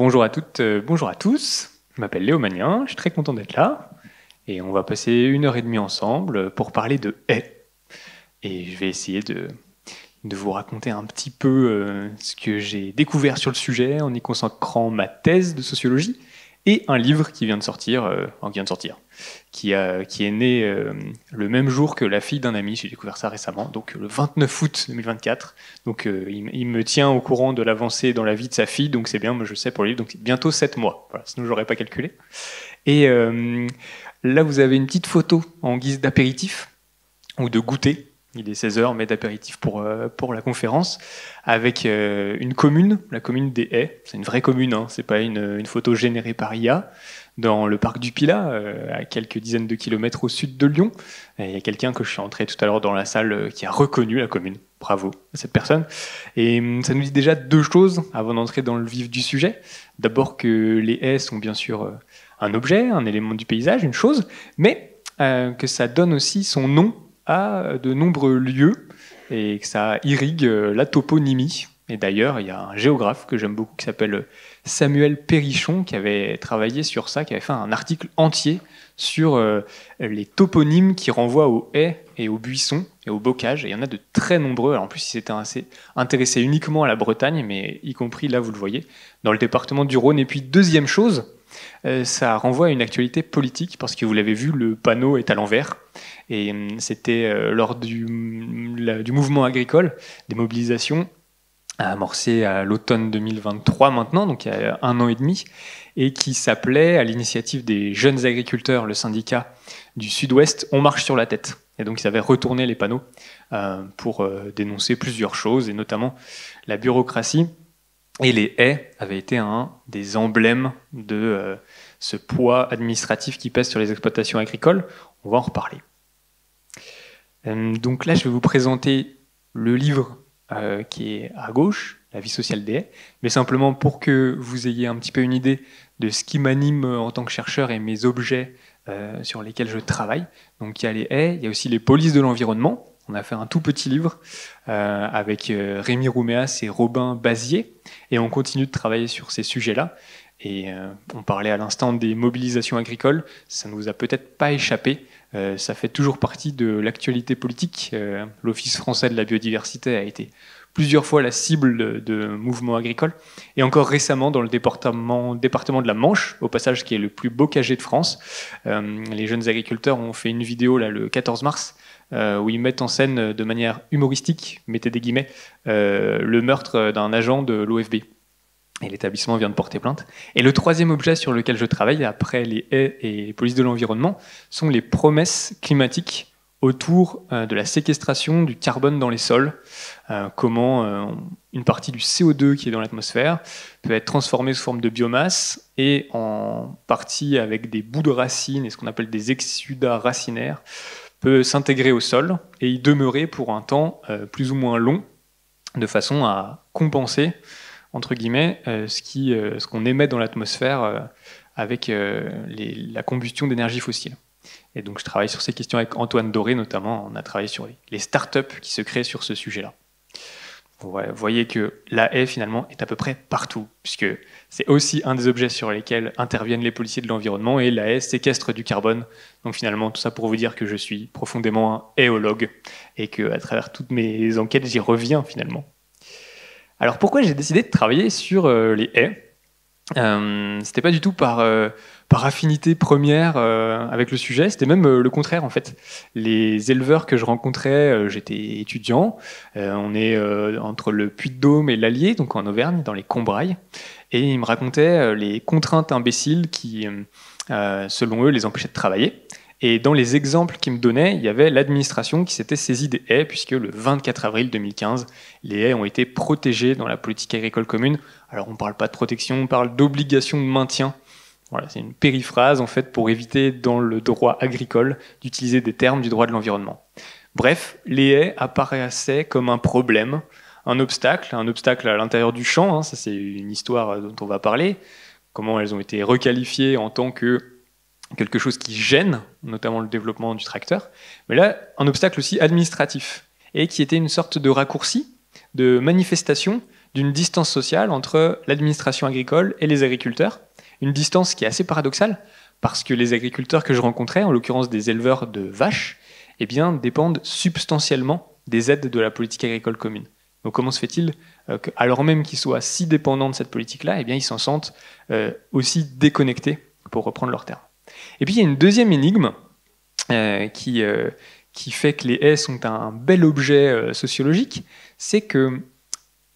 Bonjour à toutes, bonjour à tous. Je m'appelle Léo Magnien, je suis très content d'être là. Et on va passer 1 heure et demie ensemble pour parler de haies. Et je vais essayer de vous raconter un petit peu ce que j'ai découvert sur le sujet en y consacrant ma thèse de sociologie et un livre qui vient de sortir, qui est né le même jour que la fille d'un ami. J'ai découvert ça récemment, donc le 29 août 2024. Donc il me tient au courant de l'avancée dans la vie de sa fille, donc c'est bien, moi je sais pour le livre, donc c'est bientôt 7 mois. Voilà, sinon j'aurais pas calculé. Et là vous avez une petite photo en guise d'apéritif ou de goûter. Il est 16h, mais d'apéritif pour la conférence, avec une commune, la commune des Haies. C'est une vraie commune, hein, c'est pas une photo générée par IA, dans le parc du Pilat, à quelques dizaines de kilomètres au sud de Lyon. Et il y a quelqu'un que je suis entré tout à l'heure dans la salle qui a reconnu la commune. Bravo à cette personne. Et ça nous dit déjà 2 choses avant d'entrer dans le vif du sujet. D'abord que les haies sont bien sûr un objet, un élément du paysage, une chose, mais que ça donne aussi son nom à de nombreux lieux et que ça irrigue la toponymie. Et d'ailleurs, il y a un géographe que j'aime beaucoup qui s'appelle Samuel Périchon qui avait travaillé sur ça, qui avait fait un article entier sur les toponymes qui renvoient aux haies et aux buissons et aux bocages. Et il y en a de très nombreux. Alors en plus, il s'était intéressé uniquement à la Bretagne, mais y compris, là vous le voyez, dans le département du Rhône. Et puis deuxième chose, ça renvoie à une actualité politique, parce que vous l'avez vu, le panneau est à l'envers. Et c'était lors du mouvement agricole, des mobilisations amorcées à l'automne 2023 maintenant, donc il y a 1 an et demi, et qui s'appelait, à l'initiative des jeunes agriculteurs, le syndicat du Sud-Ouest, On marche sur la tête. Et donc ils avaient retourné les panneaux pour dénoncer plusieurs choses, et notamment la bureaucratie. Et les haies avaient été un des emblèmes de ce poids administratif qui pèse sur les exploitations agricoles. On va en reparler. Donc là, je vais vous présenter le livre qui est à gauche, La vie sociale des haies, mais simplement pour que vous ayez un petit peu une idée de ce qui m'anime en tant que chercheur et mes objets sur lesquels je travaille. Donc il y a les haies, il y a aussi les polices de l'environnement. On a fait un tout petit livre avec Rémi Rouméas et Robin Bazier, et on continue de travailler sur ces sujets-là. Et on parlait à l'instant des mobilisations agricoles, ça ne vous a peut-être pas échappé, ça fait toujours partie de l'actualité politique. L'Office français de la biodiversité a été plusieurs fois la cible de mouvements agricoles, et encore récemment dans le département de la Manche, au passage qui est le plus bocager de France. Les jeunes agriculteurs ont fait une vidéo là, le 14 mars, où ils mettent en scène de manière humoristique, mettez des guillemets, le meurtre d'un agent de l'OFB. Et l'établissement vient de porter plainte. Et le troisième objet sur lequel je travaille, après les haies et les polices de l'environnement, sont les promesses climatiques autour de la séquestration du carbone dans les sols. Comment une partie du CO2 qui est dans l'atmosphère peut être transformée sous forme de biomasse, et en partie avec des bouts de racines et ce qu'on appelle des exsudats racinaires, peut s'intégrer au sol et y demeurer pour un temps plus ou moins long, de façon à compenser, entre guillemets, ce qu'on émet dans l'atmosphère avec la combustion d'énergie fossile. Et donc je travaille sur ces questions avec Antoine Doré notamment. On a travaillé sur les startups qui se créent sur ce sujet-là. Vous voyez que la haie finalement est à peu près partout, puisque c'est aussi un des objets sur lesquels interviennent les policiers de l'environnement, et la haie séquestre du carbone. Donc finalement tout ça pour vous dire que je suis profondément un haéologue, et qu'à travers toutes mes enquêtes j'y reviens finalement. Alors pourquoi j'ai décidé de travailler sur les haies ? C'était pas du tout par affinité première avec le sujet, c'était même le contraire en fait. Les éleveurs que je rencontrais, j'étais étudiant, on est entre le Puy-de-Dôme et l'Allier, donc en Auvergne, dans les Combrailles, et ils me racontaient les contraintes imbéciles qui, selon eux, les empêchaient de travailler. Et dans les exemples qu'ils me donnaient, il y avait l'administration qui s'était saisie des haies, puisque le 24 avril 2015, les haies ont été protégées dans la politique agricole commune. Alors on ne parle pas de protection, on parle d'obligation de maintien. Voilà, c'est une périphrase en fait pour éviter dans le droit agricole d'utiliser des termes du droit de l'environnement. Bref, les haies apparaissaient comme un problème, un obstacle à l'intérieur du champ, hein, ça c'est une histoire dont on va parler, comment elles ont été requalifiées en tant que quelque chose qui gêne, notamment le développement du tracteur, mais là, un obstacle aussi administratif, et qui était une sorte de raccourci, de manifestation d'une distance sociale entre l'administration agricole et les agriculteurs, une distance qui est assez paradoxale, parce que les agriculteurs que je rencontrais, en l'occurrence des éleveurs de vaches, eh bien, dépendent substantiellement des aides de la politique agricole commune. Donc comment se fait-il qu'alors même qu'ils soient si dépendants de cette politique-là, eh bien, ils s'en sentent aussi déconnectés, pour reprendre leur terme. Et puis il y a une deuxième énigme qui fait que les haies sont un bel objet sociologique, c'est que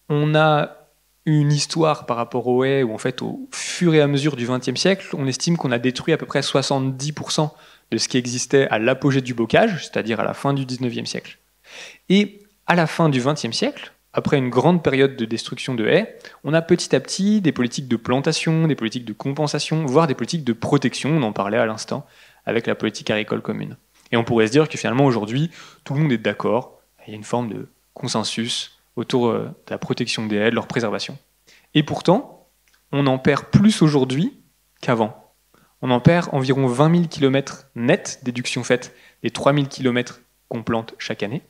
on a une histoire par rapport aux haies où en fait au fur et à mesure du XXe siècle, on estime qu'on a détruit à peu près 70% de ce qui existait à l'apogée du bocage, c'est-à-dire à la fin du XIXe siècle. Et à la fin du XXe siècle, après une grande période de destruction de haies, on a petit à petit des politiques de plantation, des politiques de compensation, voire des politiques de protection, on en parlait à l'instant, avec la politique agricole commune. Et on pourrait se dire que finalement aujourd'hui, tout le monde est d'accord, il y a une forme de consensus autour de la protection des haies, de leur préservation. Et pourtant, on en perd plus aujourd'hui qu'avant. On en perd environ 20 000 km nets, déduction faite des 3 000 km qu'on plante chaque année.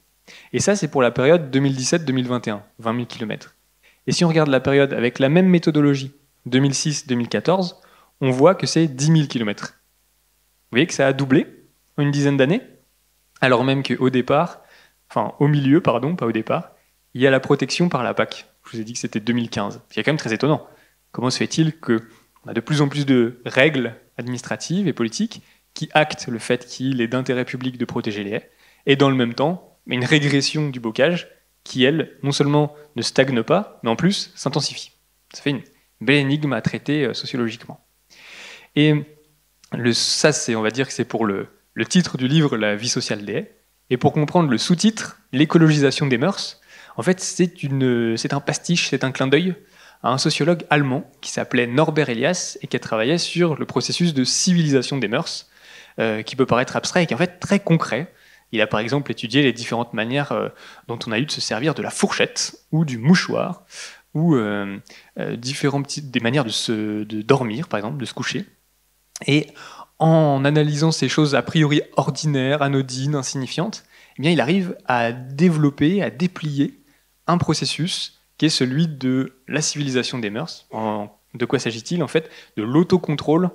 Et ça, c'est pour la période 2017-2021, 20 000 km. Et si on regarde la période avec la même méthodologie, 2006-2014, on voit que c'est 10 000 km. Vous voyez que ça a doublé en une dizaine d'années, alors même qu'au départ, enfin au milieu, pardon, pas au départ, il y a la protection par la PAC. Je vous ai dit que c'était 2015. C'est quand même très étonnant. Comment se fait-il qu'on a de plus en plus de règles administratives et politiques qui actent le fait qu'il est d'intérêt public de protéger les haies, et dans le même temps, une régression du bocage qui, elle, non seulement ne stagne pas, mais en plus s'intensifie. Ça fait une belle énigme à traiter sociologiquement. Et ça, on va dire que c'est pour le titre du livre, La vie sociale des haies. Et pour comprendre le sous-titre, l'écologisation des mœurs, en fait, c'est un pastiche, c'est un clin d'œil à un sociologue allemand qui s'appelait Norbert Elias et qui a travaillé sur le processus de civilisation des mœurs, qui peut paraître abstrait et qui est en fait très concret. Il a par exemple étudié les différentes manières dont on a eu de se servir de la fourchette ou du mouchoir, ou des manières de dormir, par exemple, de se coucher. Et en analysant ces choses a priori ordinaires, anodines, insignifiantes, eh bien, il arrive à développer, à déplier un processus qui est celui de la civilisation des mœurs. De quoi s'agit-il? En fait, de l'autocontrôle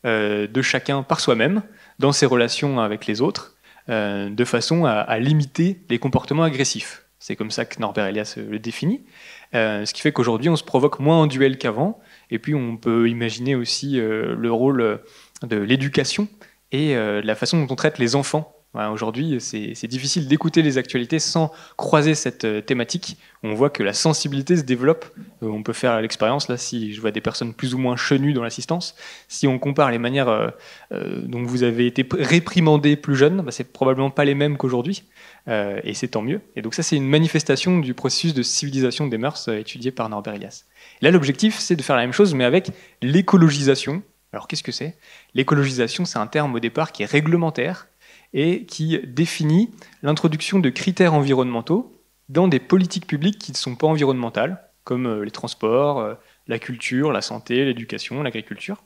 de chacun par soi-même dans ses relations avec les autres, de façon à limiter les comportements agressifs. C'est comme ça que Norbert Elias le définit. Ce qui fait qu'aujourd'hui, on se provoque moins en duel qu'avant. Et puis, on peut imaginer aussi le rôle de l'éducation et la façon dont on traite les enfants. Voilà, aujourd'hui, c'est difficile d'écouter les actualités sans croiser cette thématique. On voit que la sensibilité se développe. On peut faire l'expérience, là, si je vois des personnes plus ou moins chenues dans l'assistance, si on compare les manières dont vous avez été réprimandés plus jeunes, bah, c'est probablement pas les mêmes qu'aujourd'hui. Et c'est tant mieux. Et donc ça, c'est une manifestation du processus de civilisation des mœurs étudié par Norbert Elias. Et là, l'objectif, c'est de faire la même chose, mais avec l'écologisation. Alors, qu'est-ce que c'est? L'écologisation, c'est un terme au départ qui est réglementaire et qui définit l'introduction de critères environnementaux dans des politiques publiques qui ne sont pas environnementales, comme les transports, la culture, la santé, l'éducation, l'agriculture.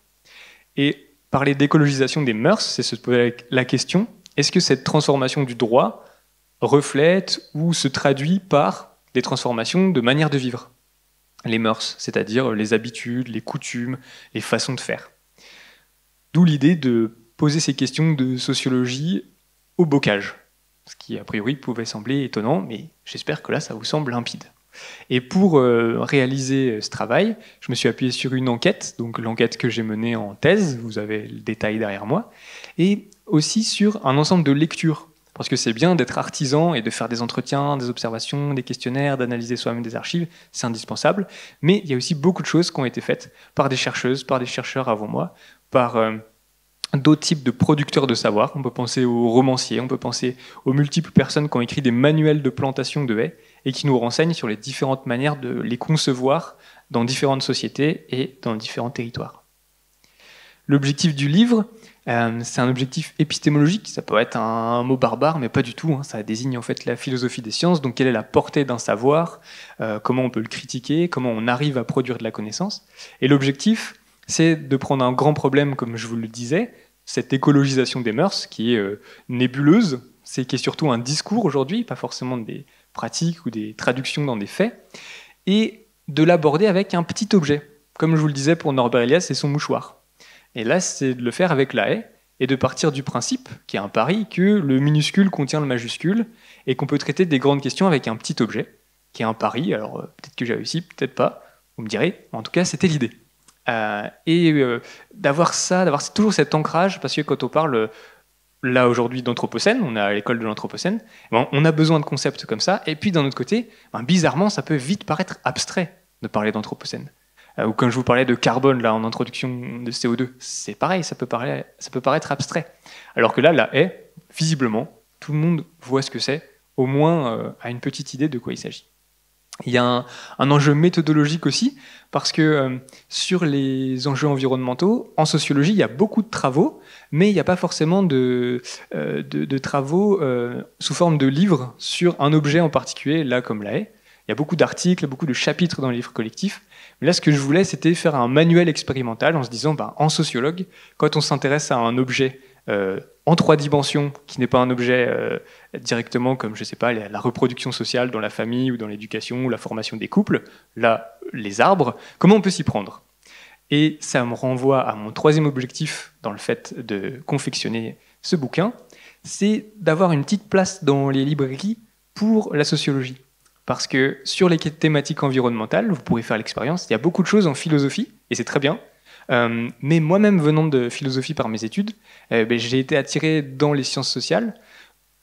Et parler d'écologisation des mœurs, c'est se poser la question, est-ce que cette transformation du droit reflète ou se traduit par des transformations de manière de vivre? Les mœurs, c'est-à-dire les habitudes, les coutumes, les façons de faire. D'où l'idée de poser ces questions de sociologie au bocage, ce qui a priori pouvait sembler étonnant, mais j'espère que là ça vous semble limpide. Et pour réaliser ce travail, je me suis appuyé sur une enquête, donc l'enquête que j'ai menée en thèse, vous avez le détail derrière moi, et aussi sur un ensemble de lectures, parce que c'est bien d'être artisan et de faire des entretiens, des observations, des questionnaires, d'analyser soi-même des archives, c'est indispensable, mais il y a aussi beaucoup de choses qui ont été faites par des chercheuses, par des chercheurs avant moi, par d'autres types de producteurs de savoir. On peut penser aux romanciers, on peut penser aux multiples personnes qui ont écrit des manuels de plantation de haies et qui nous renseignent sur les différentes manières de les concevoir dans différentes sociétés et dans différents territoires. L'objectif du livre, c'est un objectif épistémologique. Ça peut être un mot barbare, mais pas du tout. Ça désigne en fait la philosophie des sciences. Donc, quelle est la portée d'un savoir, comment on peut le critiquer, comment on arrive à produire de la connaissance. Et l'objectif, c'est de prendre un grand problème, comme je vous le disais, cette écologisation des mœurs, qui est nébuleuse, qui est surtout un discours aujourd'hui, pas forcément des pratiques ou des traductions dans des faits, et de l'aborder avec un petit objet. Comme je vous le disais pour Norbert Elias, c'est son mouchoir. Et là, c'est de le faire avec la haie et de partir du principe, qui est un pari, que le minuscule contient le majuscule et qu'on peut traiter des grandes questions avec un petit objet, qui est un pari. Alors peut-être que j'ai réussi, peut-être pas, vous me direz. En tout cas, c'était l'idée. D'avoir ça, d'avoir toujours cet ancrage, parce que quand on parle là aujourd'hui d'anthropocène, on est à l'école de l'anthropocène, on a besoin de concepts comme ça, et puis d'un autre côté, bizarrement, ça peut vite paraître abstrait de parler d'anthropocène. Ou quand je vous parlais de carbone là en introduction de CO2, c'est pareil, ça peut paraître abstrait. Alors que là, la haie, visiblement, tout le monde voit ce que c'est, au moins a une petite idée de quoi il s'agit. Il y a un enjeu méthodologique aussi, parce que sur les enjeux environnementaux, en sociologie, il y a beaucoup de travaux, mais il n'y a pas forcément de travaux sous forme de livres sur un objet en particulier, là comme la haie. Il y a beaucoup d'articles, beaucoup de chapitres dans les livres collectifs. Mais là, ce que je voulais, c'était faire un manuel expérimental en se disant, en sociologue, quand on s'intéresse à un objet en 3 dimensions, qui n'est pas un objet directement comme, je sais pas, la reproduction sociale dans la famille ou dans l'éducation ou la formation des couples, là, les arbres, comment on peut s'y prendre? Et ça me renvoie à mon 3e objectif dans le fait de confectionner ce bouquin, c'est d'avoir une petite place dans les librairies pour la sociologie. Parce que sur les thématiques environnementales, vous pourrez faire l'expérience, il y a beaucoup de choses en philosophie, et c'est très bien. Mais moi-même, venant de philosophie par mes études, j'ai été attiré dans les sciences sociales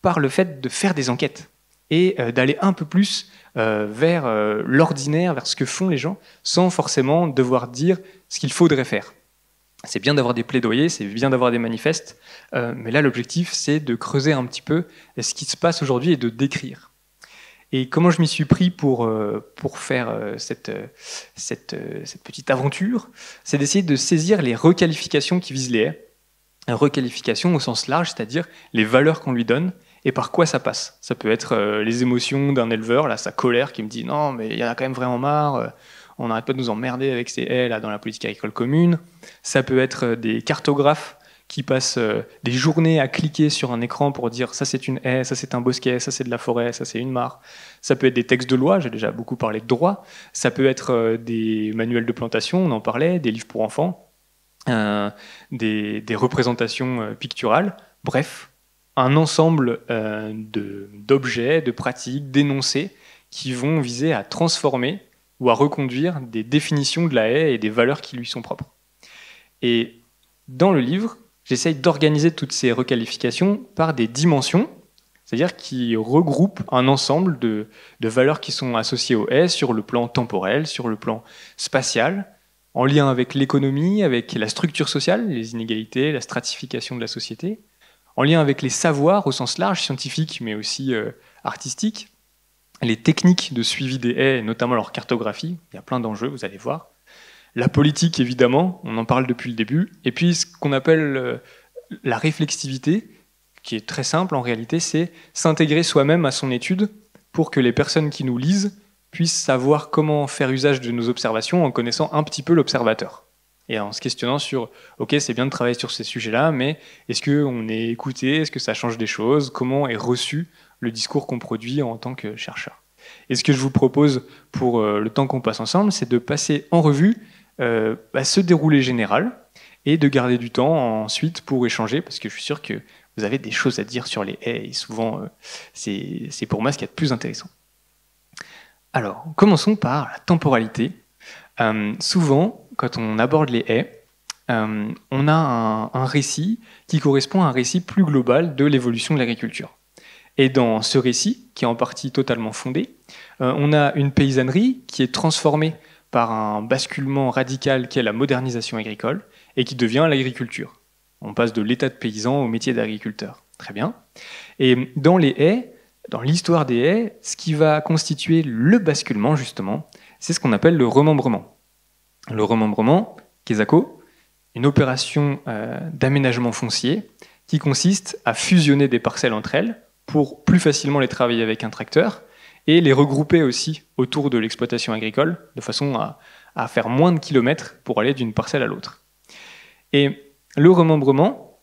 par le fait de faire des enquêtes et d'aller un peu plus vers l'ordinaire, vers ce que font les gens, sans forcément devoir dire ce qu'il faudrait faire. C'est bien d'avoir des plaidoyers, c'est bien d'avoir des manifestes, mais là, l'objectif, c'est de creuser un petit peu ce qui se passe aujourd'hui et de décrire. Et comment je m'y suis pris pour faire cette petite aventure, c'est d'essayer de saisir les requalifications qui visent les haies. Requalification au sens large, c'est-à-dire les valeurs qu'on lui donne et par quoi ça passe. Ça peut être les émotions d'un éleveur, là, sa colère qui me dit « Non, mais il y en a quand même vraiment marre, on n'arrête pas de nous emmerder avec ces haies là, dans la politique agricole commune. » Ça peut être des cartographes qui passent des journées à cliquer sur un écran pour dire ça c'est une haie, ça c'est un bosquet, ça c'est de la forêt, ça c'est une mare. Ça peut être des textes de loi, j'ai déjà beaucoup parlé de droit. Ça peut être des manuels de plantation, on en parlait, des livres pour enfants, des représentations picturales. Bref, un ensemble d'objets, de pratiques, d'énoncés qui vont viser à transformer ou à reconduire des définitions de la haie et des valeurs qui lui sont propres. Et dans le livre, j'essaye d'organiser toutes ces requalifications par des dimensions, c'est-à-dire qui regroupent un ensemble de valeurs qui sont associées aux haies sur le plan temporel, sur le plan spatial, en lien avec l'économie, avec la structure sociale, les inégalités, la stratification de la société, en lien avec les savoirs au sens large, scientifiques mais aussi artistiques, les techniques de suivi des haies, notamment leur cartographie, il y a plein d'enjeux, vous allez voir. La politique, évidemment, on en parle depuis le début. Et puis, ce qu'on appelle la réflexivité, qui est très simple en réalité, c'est s'intégrer soi-même à son étude pour que les personnes qui nous lisent puissent savoir comment faire usage de nos observations en connaissant un petit peu l'observateur. Et en se questionnant sur, ok, c'est bien de travailler sur ces sujets-là, mais est-ce qu'on est écouté? Est-ce que ça change des choses? Comment est reçu le discours qu'on produit en tant que chercheur? Et ce que je vous propose pour le temps qu'on passe ensemble, c'est de passer en revue ce déroulé général et de garder du temps ensuite pour échanger, parce que je suis sûr que vous avez des choses à dire sur les haies, et souvent, c'est pour moi ce qu'il y a de plus intéressant. Alors, commençons par la temporalité. Souvent, quand on aborde les haies, on a un récit qui correspond à un récit plus global de l'évolution de l'agriculture. Et dans ce récit, qui est en partie totalement fondé, on a une paysannerie qui est transformée par un basculement radical qu'est la modernisation agricole et qui devient l'agriculture. On passe de l'état de paysan au métier d'agriculteur. Très bien. Et dans les haies, dans l'histoire des haies, ce qui va constituer le basculement, justement, c'est ce qu'on appelle le remembrement. Le remembrement, Kesako, une opération d'aménagement foncier qui consiste à fusionner des parcelles entre elles pour plus facilement les travailler avec un tracteur et les regrouper aussi autour de l'exploitation agricole, de façon à faire moins de kilomètres pour aller d'une parcelle à l'autre. Et le remembrement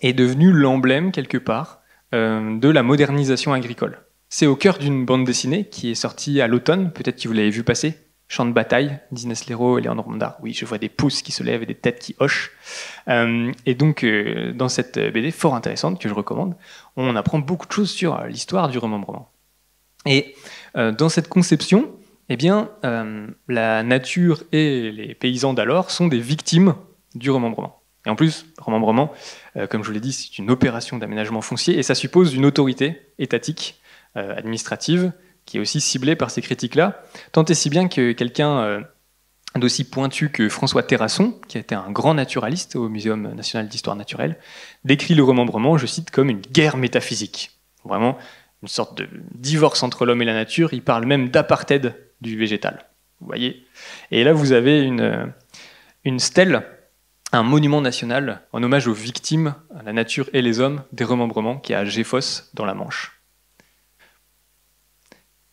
est devenu l'emblème, quelque part, de la modernisation agricole. C'est au cœur d'une bande dessinée qui est sortie à l'automne, peut-être que vous l'avez vu passer, Champ de bataille, disent Nestlero et Léandre Mondard. Oui, je vois des pouces qui se lèvent et des têtes qui hochent. Et donc, dans cette BD fort intéressante que je recommande, on apprend beaucoup de choses sur l'histoire du remembrement. Et dans cette conception, eh bien, la nature et les paysans d'alors sont des victimes du remembrement. Et en plus, le remembrement, comme je vous l'ai dit, c'est une opération d'aménagement foncier et ça suppose une autorité étatique, administrative, qui est aussi ciblée par ces critiques-là, tant et si bien que quelqu'un d'aussi pointu que François Terrasson, qui a été un grand naturaliste au Muséum national d'histoire naturelle, décrit le remembrement, je cite, comme une guerre métaphysique. Vraiment une sorte de divorce entre l'homme et la nature, il parle même d'apartheid du végétal. Vous voyez ? Et là, vous avez une stèle, un monument national en hommage aux victimes, à la nature et les hommes, des remembrements qui est à Géfosse, dans la Manche.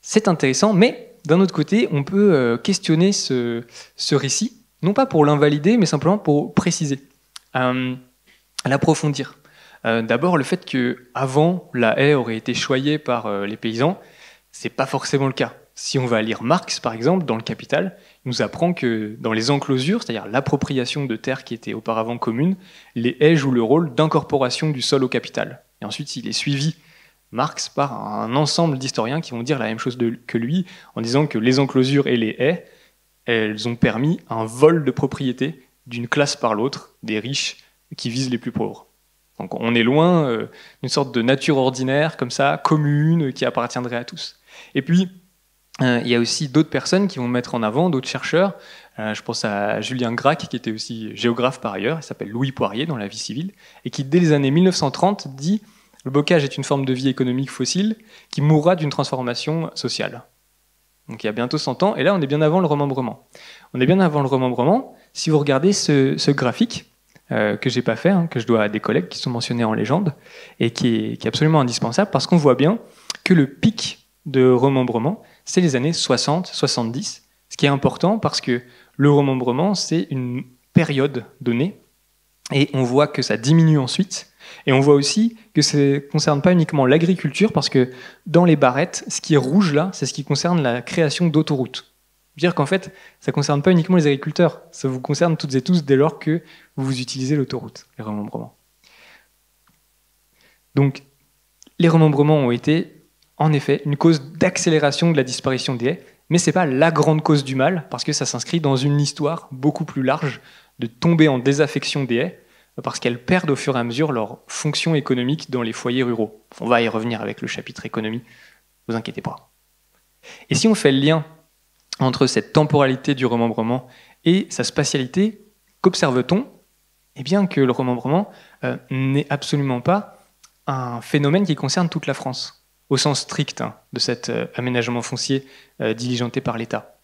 C'est intéressant, mais d'un autre côté, on peut questionner ce récit, non pas pour l'invalider, mais simplement pour préciser, l'approfondir. D'abord, le fait qu'avant, la haie aurait été choyée par les paysans, c'est pas forcément le cas. Si on va lire Marx, par exemple, dans le Capital, il nous apprend que dans les enclosures, c'est-à-dire l'appropriation de terres qui étaient auparavant communes, les haies jouent le rôle d'incorporation du sol au capital. Et ensuite, il est suivi, Marx, par un ensemble d'historiens qui vont dire la même chose que lui, en disant que les enclosures et les haies, elles ont permis un vol de propriété d'une classe par l'autre, des riches qui visent les plus pauvres. Donc on est loin d'une sorte de nature ordinaire, comme ça, commune, qui appartiendrait à tous. Et puis, il y a aussi d'autres personnes qui vont mettre en avant, d'autres chercheurs. Je pense à Julien Gracq, qui était aussi géographe par ailleurs, il s'appelle Louis Poirier dans La vie civile, et qui, dès les années 1930, dit « Le bocage est une forme de vie économique fossile qui mourra d'une transformation sociale ». Donc il y a bientôt 100 ans, et là on est bien avant le remembrement. On est bien avant le remembrement, si vous regardez ce graphique, que j'ai pas fait, que je dois à des collègues qui sont mentionnés en légende, et qui est absolument indispensable, parce qu'on voit bien que le pic de remembrement, c'est les années 60-70, ce qui est important parce que le remembrement, c'est une période donnée, et on voit que ça diminue ensuite, et on voit aussi que ça ne concerne pas uniquement l'agriculture, parce que dans les barrettes, ce qui est rouge là, c'est ce qui concerne la création d'autoroutes. Dire qu'en fait, ça ne concerne pas uniquement les agriculteurs, ça vous concerne toutes et tous dès lors que vous utilisez l'autoroute, les remembrements. Donc, les remembrements ont été, en effet, une cause d'accélération de la disparition des haies, mais ce n'est pas la grande cause du mal, parce que ça s'inscrit dans une histoire beaucoup plus large de tomber en désaffection des haies, parce qu'elles perdent au fur et à mesure leur fonction économique dans les foyers ruraux. On va y revenir avec le chapitre économie, ne vous inquiétez pas. Et si on fait le lien entre cette temporalité du remembrement et sa spatialité, qu'observe-t-on ? Eh bien que le remembrement n'est absolument pas un phénomène qui concerne toute la France, au sens strict de cet aménagement foncier diligenté par l'État.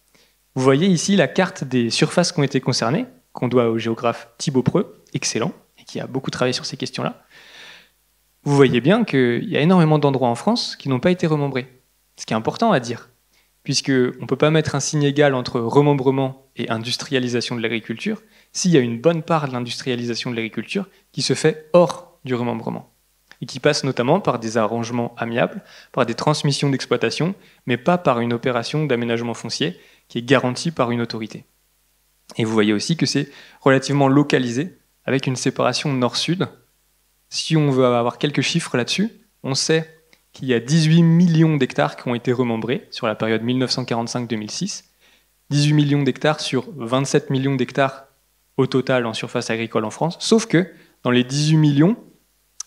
Vous voyez ici la carte des surfaces qui ont été concernées, qu'on doit au géographe Thibaut Preux, excellent, et qui a beaucoup travaillé sur ces questions-là. Vous voyez bien qu'il y a énormément d'endroits en France qui n'ont pas été remembrés, ce qui est important à dire, puisqu'on ne peut pas mettre un signe égal entre remembrement et industrialisation de l'agriculture s'il y a une bonne part de l'industrialisation de l'agriculture qui se fait hors du remembrement, et qui passe notamment par des arrangements amiables, par des transmissions d'exploitation, mais pas par une opération d'aménagement foncier qui est garantie par une autorité. Et vous voyez aussi que c'est relativement localisé, avec une séparation nord-sud. Si on veut avoir quelques chiffres là-dessus, on sait qu'il y a 18 millions d'hectares qui ont été remembrés sur la période 1945-2006, 18 millions d'hectares sur 27 millions d'hectares au total en surface agricole en France, sauf que dans les 18 millions,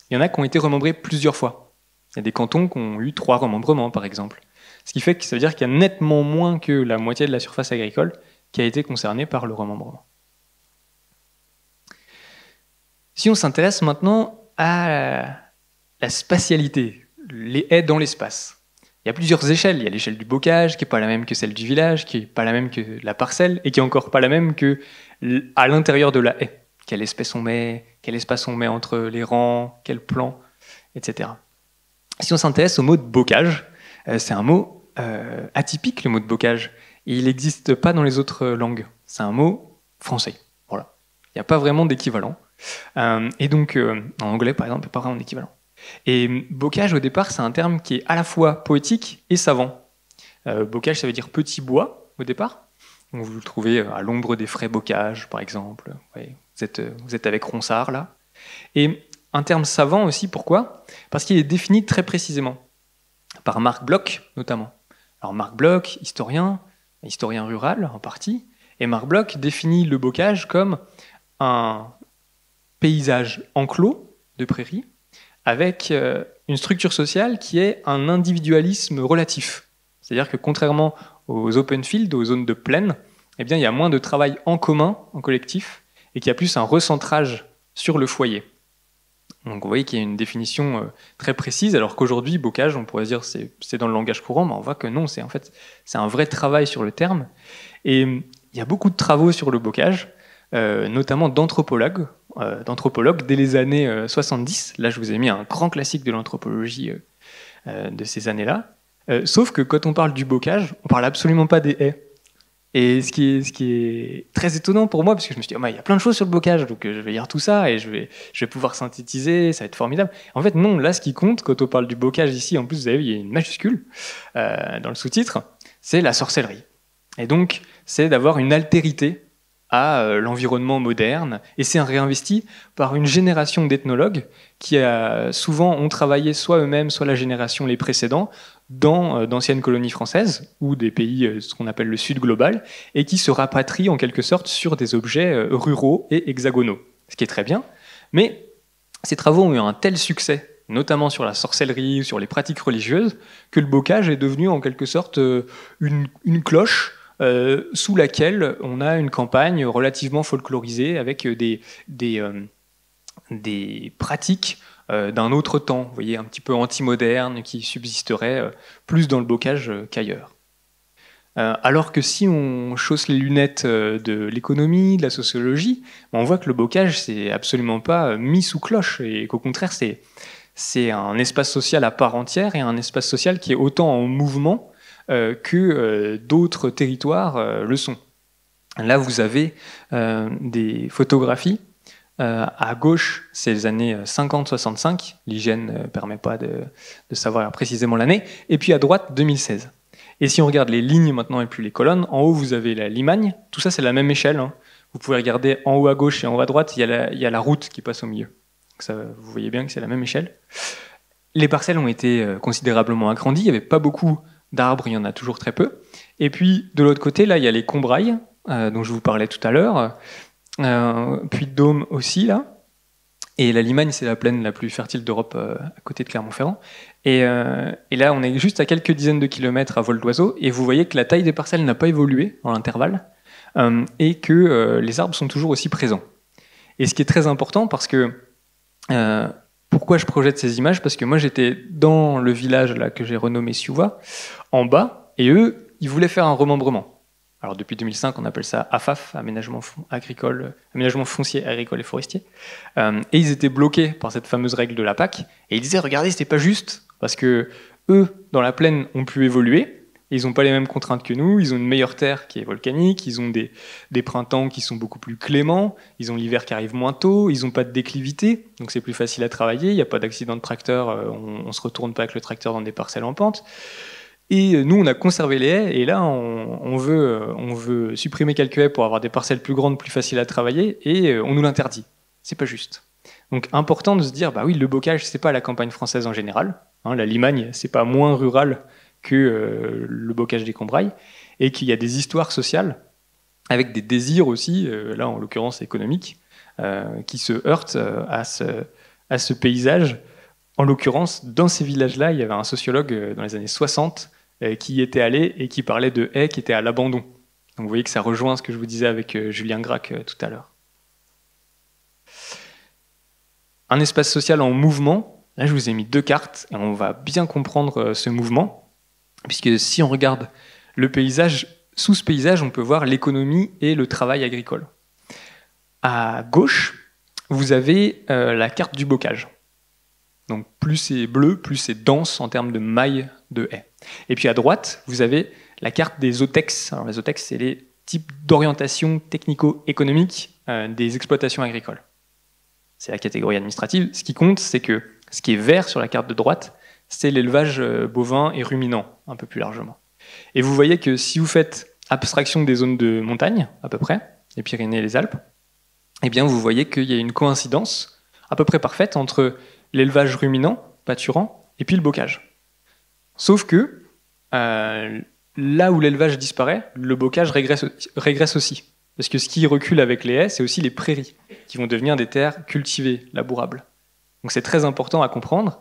il y en a qui ont été remembrés plusieurs fois. Il y a des cantons qui ont eu 3 remembrements, par exemple. Ce qui fait que ça veut dire qu'il y a nettement moins que la moitié de la surface agricole qui a été concernée par le remembrement. Si on s'intéresse maintenant à la spatialité, les haies dans l'espace, il y a plusieurs échelles. Il y a l'échelle du bocage, qui n'est pas la même que celle du village, qui n'est pas la même que la parcelle, et qui n'est encore pas la même qu'à l'intérieur de la haie. Quelle espèce on met, quel espace on met entre les rangs, quel plan, etc. Si on s'intéresse au mot de bocage, c'est un mot atypique, le mot de bocage. Et il n'existe pas dans les autres langues. C'est un mot français. Voilà. Il n'y a pas vraiment d'équivalent. Et donc, en anglais, par exemple, il n'y a pas vraiment d'équivalent. Et bocage, au départ, c'est un terme qui est à la fois poétique et savant. Bocage, ça veut dire petit bois, au départ. Donc vous le trouvez à l'ombre des frais bocage, par exemple. Ouais, vous êtes avec Ronsard, là. Et un terme savant aussi, pourquoi? Parce qu'il est défini très précisément, par Marc Bloch notamment. Alors Marc Bloch, historien rural en partie, et Marc Bloch définit le bocage comme un paysage enclos de prairies avec une structure sociale qui est un individualisme relatif. C'est-à-dire que contrairement aux open fields, aux zones de plaine, eh bien, il y a moins de travail en commun, en collectif, et qu'il y a plus un recentrage sur le foyer. Donc vous voyez qu'il y a une définition très précise, alors qu'aujourd'hui, bocage, on pourrait dire c'est dans le langage courant, mais on voit que non, c'est un vrai travail sur le terme. Et il y a beaucoup de travaux sur le bocage, notamment d'anthropologues dès les années 70. Là, je vous ai mis un grand classique de l'anthropologie de ces années-là. Sauf que quand on parle du bocage, on parle absolument pas des haies. Et ce qui est très étonnant pour moi, parce que je me suis dit, il y a plein de choses sur le bocage, donc je vais lire tout ça et je vais pouvoir synthétiser, ça va être formidable. En fait, non, là, ce qui compte quand on parle du bocage ici, en plus, vous avez vu, il y a une majuscule dans le sous-titre, c'est la sorcellerie. Et donc, c'est d'avoir une altérité à l'environnement moderne, et c'est réinvesti par une génération d'ethnologues qui souvent ont travaillé soit eux-mêmes, soit la génération les précédents, dans d'anciennes colonies françaises ou des pays, ce qu'on appelle le Sud global, et qui se rapatrient en quelque sorte sur des objets ruraux et hexagonaux. Ce qui est très bien, mais ces travaux ont eu un tel succès, notamment sur la sorcellerie, sur les pratiques religieuses, que le bocage est devenu en quelque sorte une cloche sous laquelle on a une campagne relativement folklorisée avec des pratiques d'un autre temps, vous voyez, un petit peu anti-moderne, qui subsisterait plus dans le bocage qu'ailleurs. Alors que si on chausse les lunettes de l'économie, de la sociologie, on voit que le bocage, c'est absolument pas mis sous cloche, et qu'au contraire, c'est un espace social à part entière, et un espace social qui est autant en mouvement que d'autres territoires le sont. Là, vous avez des photographies. À gauche, c'est les années 50-65. L'hygiène ne permet pas de savoir précisément l'année. Et puis à droite, 2016. Et si on regarde les lignes maintenant et puis les colonnes, en haut, vous avez la Limagne. Tout ça, c'est la même échelle. Hein. Vous pouvez regarder en haut à gauche et en haut à droite, il y a la route qui passe au milieu. Donc ça, vous voyez bien que c'est la même échelle. Les parcelles ont été considérablement agrandies. Il n'y avait pas beaucoup d'arbres, il y en a toujours très peu. Et puis, de l'autre côté, là, il y a les Combrailles, dont je vous parlais tout à l'heure. Puy-de-Dôme aussi, là. Et la Limagne, c'est la plaine la plus fertile d'Europe à côté de Clermont-Ferrand. Et là, on est juste à quelques dizaines de kilomètres à vol d'oiseau, et vous voyez que la taille des parcelles n'a pas évolué dans l'intervalle, et que les arbres sont toujours aussi présents. Et ce qui est très important, parce que... pourquoi je projette ces images? Parce que moi, j'étais dans le village là, que j'ai renommé Siouva, en bas, et eux, ils voulaient faire un remembrement. Alors depuis 2005, on appelle ça AFAF, aménagement foncier, agricole et forestier. Et ils étaient bloqués par cette fameuse règle de la PAC. Et ils disaient, regardez, c'était pas juste, parce que eux, dans la plaine, ont pu évoluer. Ils n'ont pas les mêmes contraintes que nous. Ils ont une meilleure terre qui est volcanique. Ils ont des printemps qui sont beaucoup plus cléments. Ils ont l'hiver qui arrive moins tôt. Ils n'ont pas de déclivité, donc c'est plus facile à travailler. Il n'y a pas d'accident de tracteur. On ne se retourne pas avec le tracteur dans des parcelles en pente. Et nous, on a conservé les haies, et là, on veut supprimer quelques haies pour avoir des parcelles plus grandes, plus faciles à travailler, et on nous l'interdit. C'est pas juste. Donc, important de se dire, bah oui, le bocage, c'est pas la campagne française en général. Hein, la Limagne, c'est pas moins rural que le bocage des Combrailles, et qu'il y a des histoires sociales, avec des désirs aussi, là, en l'occurrence économiques, qui se heurtent à ce paysage. En l'occurrence, dans ces villages-là, il y avait un sociologue dans les années 60 qui y était allé et qui parlait de haies qui étaient à l'abandon. Donc vous voyez que ça rejoint ce que je vous disais avec Julien Gracq tout à l'heure. Un espace social en mouvement, là je vous ai mis deux cartes et on va bien comprendre ce mouvement, puisque si on regarde le paysage, sous ce paysage, on peut voir l'économie et le travail agricole. À gauche, vous avez la carte du bocage. Donc plus c'est bleu, plus c'est dense en termes de mailles de haies. Et puis à droite, vous avez la carte des OTEX. Alors les OTEX, c'est les types d'orientation technico-économique des exploitations agricoles. C'est la catégorie administrative. Ce qui compte, c'est que ce qui est vert sur la carte de droite, c'est l'élevage bovin et ruminant, un peu plus largement. Et vous voyez que si vous faites abstraction des zones de montagne, à peu près, les Pyrénées et les Alpes, eh bien vous voyez qu'il y a une coïncidence à peu près parfaite entre l'élevage ruminant, pâturant, et puis le bocage. Sauf que là où l'élevage disparaît, le bocage régresse aussi. Parce que ce qui recule avec les haies, c'est aussi les prairies, qui vont devenir des terres cultivées, labourables. Donc c'est très important à comprendre,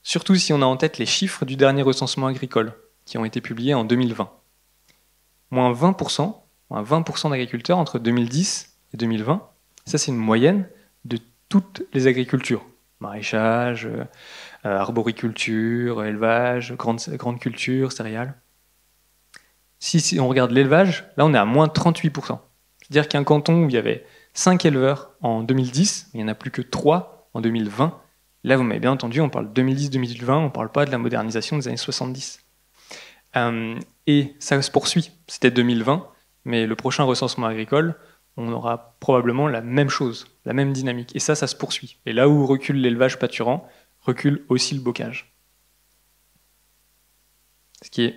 surtout si on a en tête les chiffres du dernier recensement agricole, qui ont été publiés en 2020. Moins 20% d'agriculteurs entre 2010 et 2020. Ça, c'est une moyenne de toutes les agricultures. Maraîchage, arboriculture, élevage, grande culture, céréales. Si on regarde l'élevage, là, on est à moins 38%. C'est-à-dire qu'un canton où il y avait 5 éleveurs en 2010, il n'y en a plus que 3 en 2020. Là, vous m'avez bien entendu, on parle 2010-2020, on ne parle pas de la modernisation des années 70. Et ça se poursuit. C'était 2020, mais le prochain recensement agricole, on aura probablement la même chose, la même dynamique. Et ça se poursuit. Et là où recule l'élevage pâturant, recule aussi le bocage. Ce qui est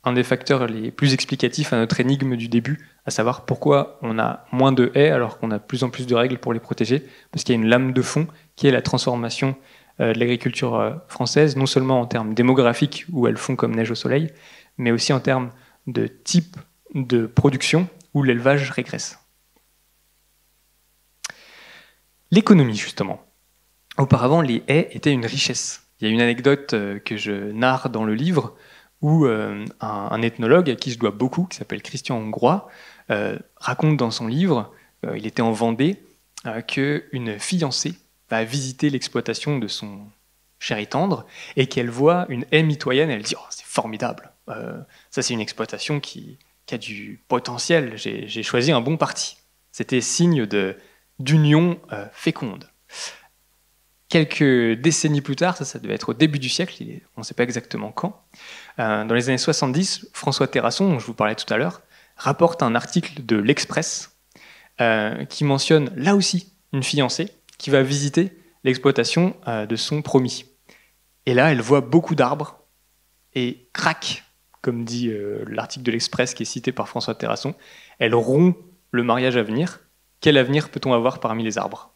un des facteurs les plus explicatifs à notre énigme du début, à savoir pourquoi on a moins de haies alors qu'on a de plus en plus de règles pour les protéger, parce qu'il y a une lame de fond qui est la transformation de l'agriculture française, non seulement en termes démographiques, où elles font comme neige au soleil, mais aussi en termes de type de production, où l'élevage régresse. L'économie, justement. Auparavant, les haies étaient une richesse. Il y a une anecdote que je narre dans le livre, où un ethnologue à qui je dois beaucoup, qui s'appelle Christian Hongrois, raconte dans son livre, il était en Vendée, qu'une fiancée va visiter l'exploitation de son cher et tendre, et qu'elle voit une haie mitoyenne, elle dit oh, « c'est formidable, ça c'est une exploitation qui a du potentiel, j'ai choisi un bon parti ». C'était signe d'union féconde. Quelques décennies plus tard, ça devait être au début du siècle, on ne sait pas exactement quand, dans les années 70, François Terrasson, dont je vous parlais tout à l'heure, rapporte un article de l'Express qui mentionne là aussi une fiancée qui va visiter l'exploitation de son promis. Et là, elle voit beaucoup d'arbres et crac, comme dit l'article de l'Express qui est cité par François Terrasson, elle rompt le mariage à venir. Quel avenir peut-on avoir parmi les arbres ?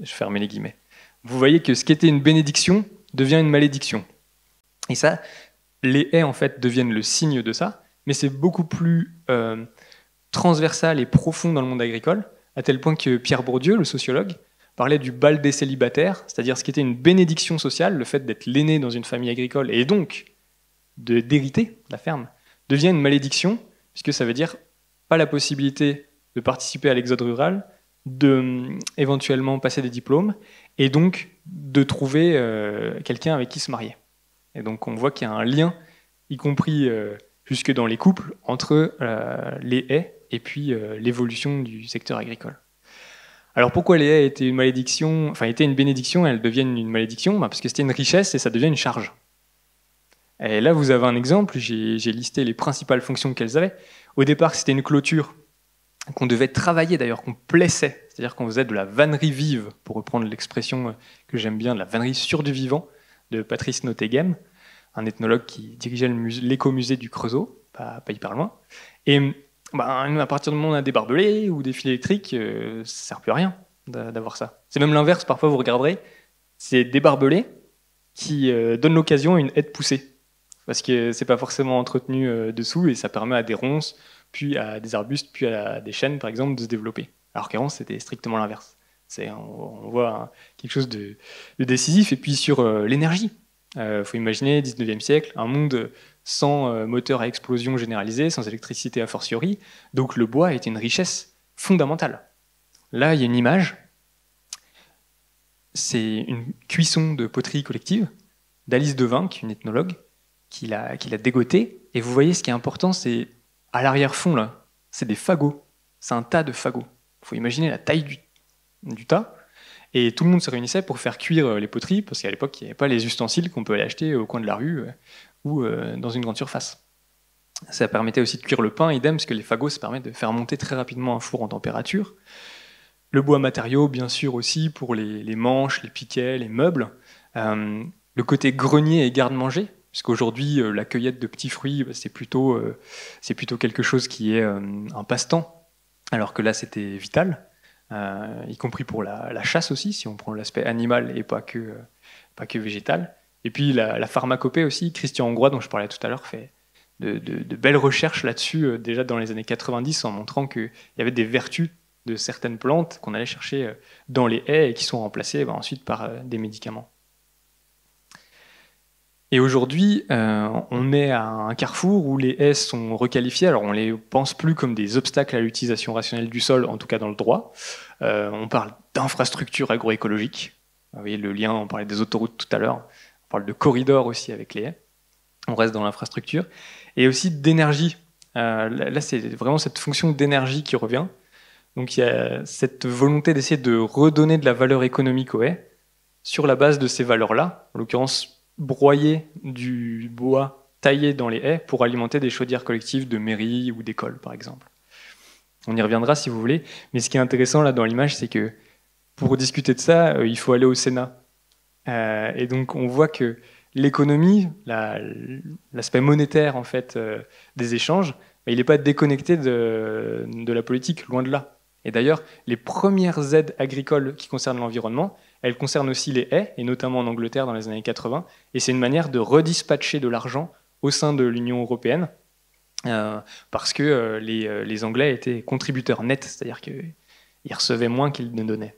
Je ferme les guillemets. Vous voyez que ce qui était une bénédiction devient une malédiction. Et ça, les haies en fait deviennent le signe de ça, mais c'est beaucoup plus transversal et profond dans le monde agricole, à tel point que Pierre Bourdieu, le sociologue, parlait du bal des célibataires, c'est-à-dire ce qui était une bénédiction sociale, le fait d'être l'aîné dans une famille agricole et donc d'hériter la ferme, devient une malédiction, puisque ça veut dire pas la possibilité de participer à l'exode rural, de éventuellement passer des diplômes, et donc de trouver quelqu'un avec qui se marier. Et donc on voit qu'il y a un lien, y compris jusque dans les couples, entre les haies et puis l'évolution du secteur agricole. Alors pourquoi les haies étaient une malédiction, enfin étaient une bénédiction, elles deviennent une malédiction ? Parce que c'était une richesse et ça devient une charge. Et là vous avez un exemple, j'ai listé les principales fonctions qu'elles avaient. Au départ c'était une clôture qu'on devait travailler d'ailleurs, qu'on plessait, c'est-à-dire qu'on faisait de la vannerie vive, pour reprendre l'expression que j'aime bien, de la vannerie sur du vivant, de Patrice Noteghem, un ethnologue qui dirigeait l'écomusée du Creusot, pas hyper loin. Et à partir du moment où on a des barbelés ou des fils électriques, ça ne sert plus à rien d'avoir ça. C'est même l'inverse, parfois vous regarderez, c'est des barbelés qui donnent l'occasion à une haie de pousser, parce que c'est pas forcément entretenu dessous et ça permet à des ronces, puis à des arbustes, puis à des chênes par exemple de se développer. Alors qu'avant c'était strictement l'inverse. On voit quelque chose de décisif. Et puis sur l'énergie, faut imaginer 19e siècle, un monde sans moteur à explosion généralisé, sans électricité a fortiori, donc le bois était une richesse fondamentale. Là il y a une image, c'est une cuisson de poterie collective d'Alice Devinck, une ethnologue, qui l'a dégotée, et vous voyez ce qui est important, c'est à l'arrière-fond, là, c'est des fagots. C'est un tas de fagots. Il faut imaginer la taille du tas. Et tout le monde se réunissait pour faire cuire les poteries, parce qu'à l'époque, il n'y avait pas les ustensiles qu'on peut aller acheter au coin de la rue ou dans une grande surface. Ça permettait aussi de cuire le pain, idem, parce que les fagots, ça permet de faire monter très rapidement un four en température. Le bois matériau, bien sûr, aussi, pour les manches, les piquets, les meubles. Le côté grenier et garde-manger, puisqu'aujourd'hui, la cueillette de petits fruits, c'est plutôt quelque chose qui est un passe-temps, alors que là, c'était vital, y compris pour la chasse aussi, si on prend l'aspect animal et pas que végétal. Et puis la pharmacopée aussi, Christian Hongrois, dont je parlais tout à l'heure, fait de belles recherches là-dessus, déjà dans les années 90, en montrant qu'il y avait des vertus de certaines plantes qu'on allait chercher dans les haies et qui sont remplacées ensuite par des médicaments. Et aujourd'hui, on est à un carrefour où les haies sont requalifiées. Alors, on les pense plus comme des obstacles à l'utilisation rationnelle du sol, en tout cas dans le droit. On parle d'infrastructures agroécologiques. Vous voyez le lien, on parlait des autoroutes tout à l'heure. On parle de corridors aussi avec les haies. On reste dans l'infrastructure. Et aussi d'énergie. Là, c'est vraiment cette fonction d'énergie qui revient. Donc, il y a cette volonté d'essayer de redonner de la valeur économique aux haies sur la base de ces valeurs-là. En l'occurrence, broyer du bois taillé dans les haies pour alimenter des chaudières collectives de mairies ou d'écoles, par exemple. On y reviendra si vous voulez, mais ce qui est intéressant là dans l'image, c'est que pour discuter de ça, il faut aller au Sénat. Et donc on voit que l'économie, l'aspect monétaire en fait des échanges, il n'est pas déconnecté de la politique, loin de là. Et d'ailleurs, les premières aides agricoles qui concernent l'environnement, elles concernent aussi les haies, et notamment en Angleterre dans les années 80, et c'est une manière de redispatcher de l'argent au sein de l'Union européenne, parce que les Anglais étaient contributeurs nets, c'est-à-dire qu'ils recevaient moins qu'ils ne donnaient.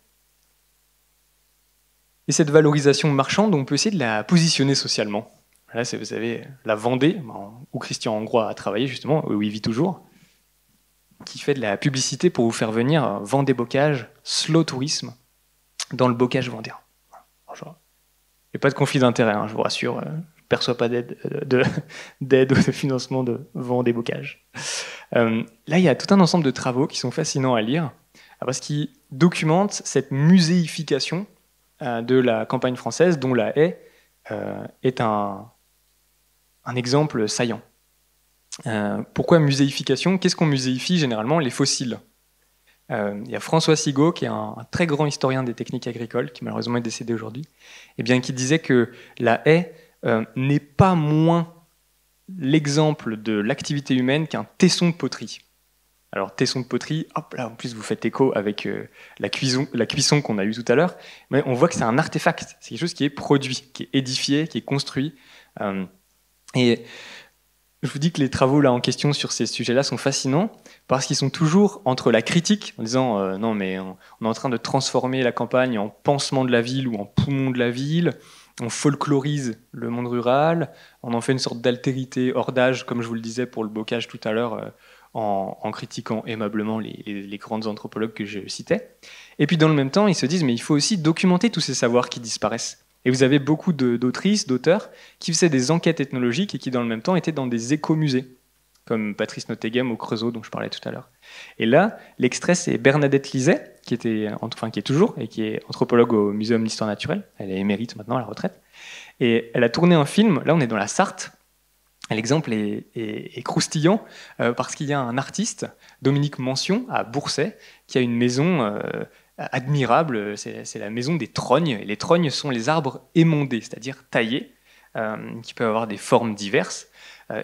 Et cette valorisation marchande, on peut essayer de la positionner socialement. Là, vous savez, la Vendée, où Christian Hongrois a travaillé justement, où il vit toujours, qui fait de la publicité pour vous faire venir Vendée Bocage, slow tourisme, dans le bocage vendéen. Il n'y a pas de conflit d'intérêt, je vous rassure, je ne perçois pas d'aide ou de financement de Vendée Bocage. Là, il y a tout un ensemble de travaux qui sont fascinants à lire, parce qu'ils documentent cette muséification de la campagne française, dont la haie est un exemple saillant. Pourquoi muséification? Qu'est-ce qu'on muséifie généralement? Les fossiles. Il y a François Sigaud, qui est un très grand historien des techniques agricoles, qui malheureusement est décédé aujourd'hui, et bien qui disait que la haie n'est pas moins l'exemple de l'activité humaine qu'un tesson de poterie. Alors tesson de poterie, hop là en plus vous faites écho avec la cuisson qu'on a eue tout à l'heure, mais on voit que c'est un artefact, c'est quelque chose qui est produit, qui est édifié, qui est construit. Et je vous dis que les travaux là en question sur ces sujets-là sont fascinants parce qu'ils sont toujours entre la critique, en disant non mais on est en train de transformer la campagne en pansement de la ville ou en poumon de la ville, on folklorise le monde rural, on en fait une sorte d'altérité hors d'âge, comme je vous le disais pour le bocage tout à l'heure, en critiquant aimablement les grandes anthropologues que je citais. Et puis dans le même temps, ils se disent mais il faut aussi documenter tous ces savoirs qui disparaissent. Et vous avez beaucoup d'autrices, d'auteurs qui faisaient des enquêtes ethnologiques et qui, dans le même temps, étaient dans des écomusées, comme Patrice Noteghem au Creusot, dont je parlais tout à l'heure. Et là, l'extrait, c'est Bernadette Lizet, qui est toujours, et qui est anthropologue au Muséum d'Histoire Naturelle. Elle est émérite maintenant, à la retraite. Et elle a tourné un film, là on est dans la Sarthe. L'exemple est croustillant, parce qu'il y a un artiste, Dominique Mention, à Bourset, qui a une maison admirable, c'est la maison des trognes. Et les trognes sont les arbres émondés, c'est-à-dire taillés, qui peuvent avoir des formes diverses.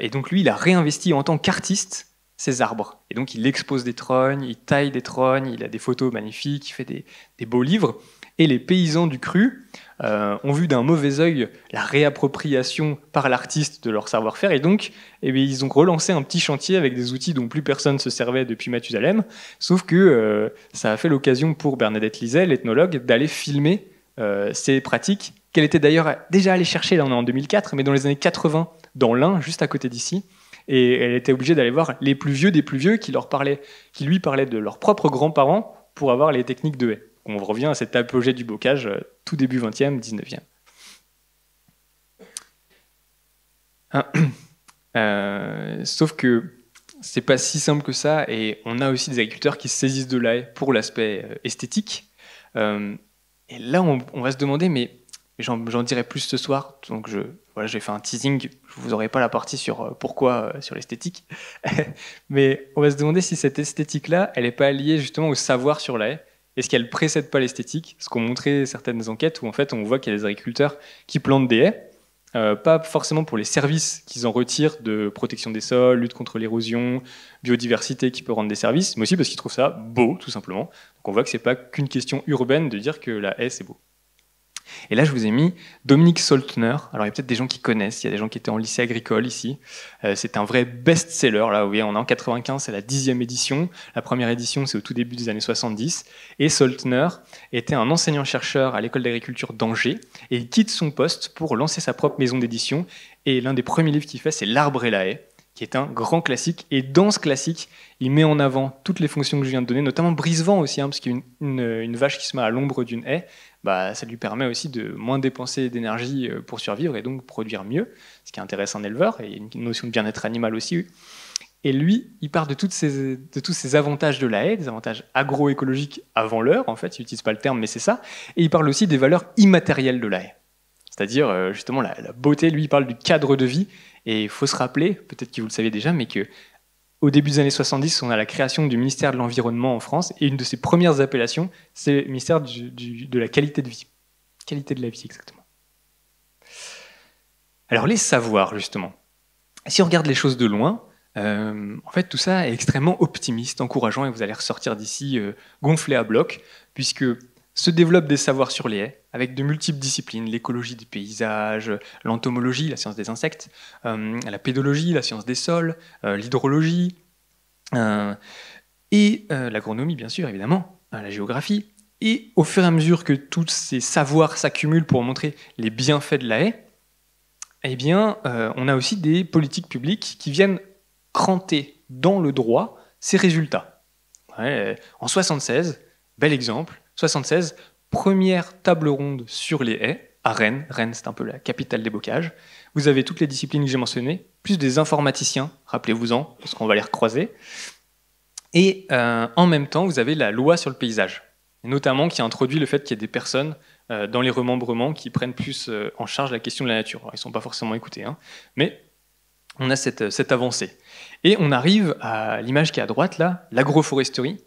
Et donc lui, il a réinvesti en tant qu'artiste ces arbres. Et donc il expose des trognes, il taille des trognes, il a des photos magnifiques, il fait des beaux livres. Et les paysans du cru ont vu d'un mauvais œil la réappropriation par l'artiste de leur savoir-faire, et donc ils ont relancé un petit chantier avec des outils dont plus personne ne se servait depuis Mathusalem, sauf que ça a fait l'occasion pour Bernadette Lizet, l'ethnologue, d'aller filmer ces pratiques, qu'elle était d'ailleurs déjà allée chercher, là on est en 2004, mais dans les années 80, dans l'Ain, juste à côté d'ici, et elle était obligée d'aller voir les plus vieux des plus vieux qui lui parlaient de leurs propres grands-parents pour avoir les techniques de haie. On revient à cet apogée du bocage, tout début 20e, 19e. Sauf que c'est pas si simple que ça, et on a aussi des agriculteurs qui se saisissent de la haie pour l'aspect esthétique. Et là, on va se demander, mais j'en dirai plus ce soir, donc j'ai fait un teasing, je vous aurai pas la partie sur pourquoi, sur l'esthétique, mais on va se demander si cette esthétique-là, elle n'est pas liée justement au savoir sur la haie. Est-ce qu'elle ne précède pas l'esthétique? Ce qu'ont montré certaines enquêtes où en fait on voit qu'il y a des agriculteurs qui plantent des haies pas forcément pour les services qu'ils en retirent de protection des sols, lutte contre l'érosion, biodiversité qui peut rendre des services, mais aussi parce qu'ils trouvent ça beau, tout simplement. Donc on voit que c'est pas qu'une question urbaine de dire que la haie, c'est beau. Et là, je vous ai mis Dominique Soltner. Alors, il y a peut-être des gens qui connaissent, il y a des gens qui étaient en lycée agricole ici. C'est un vrai best-seller. Là, vous voyez, on est en 95, c'est la 10e édition. La première édition, c'est au tout début des années 70. Et Soltner était un enseignant-chercheur à l'école d'agriculture d'Angers. Et il quitte son poste pour lancer sa propre maison d'édition. Et l'un des premiers livres qu'il fait, c'est L'arbre et la haie, qui est un grand classique. Et dans ce classique, il met en avant toutes les fonctions que je viens de donner, notamment brise-vent aussi, parce qu'une vache qui se met à l'ombre d'une haie, ça lui permet aussi de moins dépenser d'énergie pour survivre et donc produire mieux, ce qui intéresse un éleveur, et il y a une notion de bien-être animal aussi. Et lui, il part de tous ces avantages de la haie, des avantages agroécologiques avant l'heure, en fait, il n'utilise pas le terme, mais c'est ça, et il parle aussi des valeurs immatérielles de la haie. C'est-à-dire, justement, la beauté, lui, il parle du cadre de vie, et il faut se rappeler, peut-être que vous le savez déjà, mais que au début des années 70, on a la création du ministère de l'Environnement en France, et une de ses premières appellations, c'est le ministère de la qualité de vie. Qualité de la vie, exactement. Alors, les savoirs, justement. Si on regarde les choses de loin, en fait, tout ça est extrêmement optimiste, encourageant, et vous allez ressortir d'ici gonflé à bloc, puisque se développent des savoirs sur les haies, avec de multiples disciplines, l'écologie des paysages, l'entomologie, la science des insectes, la pédologie, la science des sols, l'hydrologie, et l'agronomie, bien sûr, évidemment, la géographie. Et au fur et à mesure que tous ces savoirs s'accumulent pour montrer les bienfaits de la haie, eh bien, on a aussi des politiques publiques qui viennent cranter dans le droit ces résultats. En 76, bel exemple, 76, première table ronde sur les haies, à Rennes. Rennes, c'est un peu la capitale des bocages. Vous avez toutes les disciplines que j'ai mentionnées, plus des informaticiens, rappelez-vous-en, parce qu'on va les recroiser. Et en même temps, vous avez la loi sur le paysage, et notamment qui introduit le fait qu'il y ait des personnes dans les remembrements qui prennent plus en charge la question de la nature. Alors, ils ne sont pas forcément écoutés, mais on a cette avancée. Et on arrive à l'image qui est à droite, là, l'agroforesterie.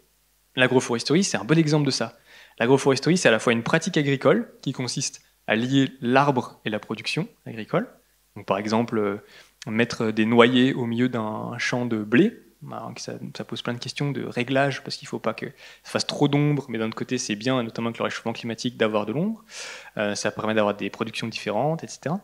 L'agroforesterie, c'est un bon exemple de ça. L'agroforesterie, c'est à la fois une pratique agricole qui consiste à lier l'arbre et la production agricole. Donc, par exemple, mettre des noyers au milieu d'un champ de blé. Ça pose plein de questions de réglage, parce qu'il ne faut pas que ça fasse trop d'ombre, mais d'un autre côté, c'est bien, notamment avec le réchauffement climatique, d'avoir de l'ombre. Ça permet d'avoir des productions différentes, etc.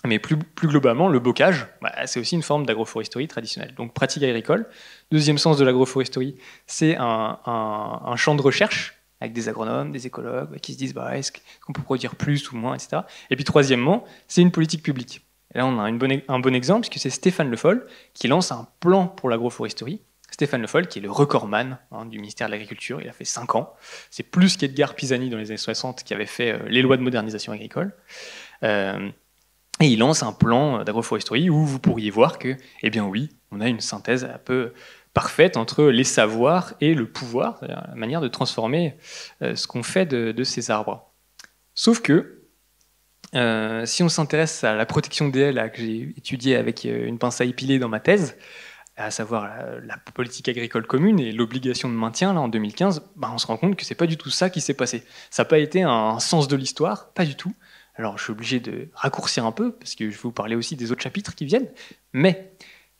Mais plus globalement, le bocage, c'est aussi une forme d'agroforesterie traditionnelle. Donc pratique agricole. Deuxième sens de l'agroforesterie, c'est un champ de recherche avec des agronomes, des écologues qui se disent est-ce qu'on peut produire plus ou moins, etc. Et puis troisièmement, c'est une politique publique. Et là, on a un bon exemple, puisque c'est Stéphane Le Foll qui lance un plan pour l'agroforesterie. Stéphane Le Foll, qui est le recordman du ministère de l'Agriculture, il a fait 5 ans. C'est plus qu'Edgar Pisani dans les années 60 qui avait fait les lois de modernisation agricole. Et il lance un plan d'agroforesterie où vous pourriez voir que, eh bien oui, on a une synthèse un peu parfaite entre les savoirs et le pouvoir, c'est-à-dire la manière de transformer ce qu'on fait de ces arbres. Sauf que, si on s'intéresse à la protection des haies, là, que j'ai étudiée avec une pince à épiler dans ma thèse, à savoir la politique agricole commune et l'obligation de maintien là, en 2015, on se rend compte que c'est pas du tout ça qui s'est passé. Ça n'a pas été un sens de l'histoire, pas du tout. Alors, je suis obligé de raccourcir un peu, parce que je vais vous parler aussi des autres chapitres qui viennent, mais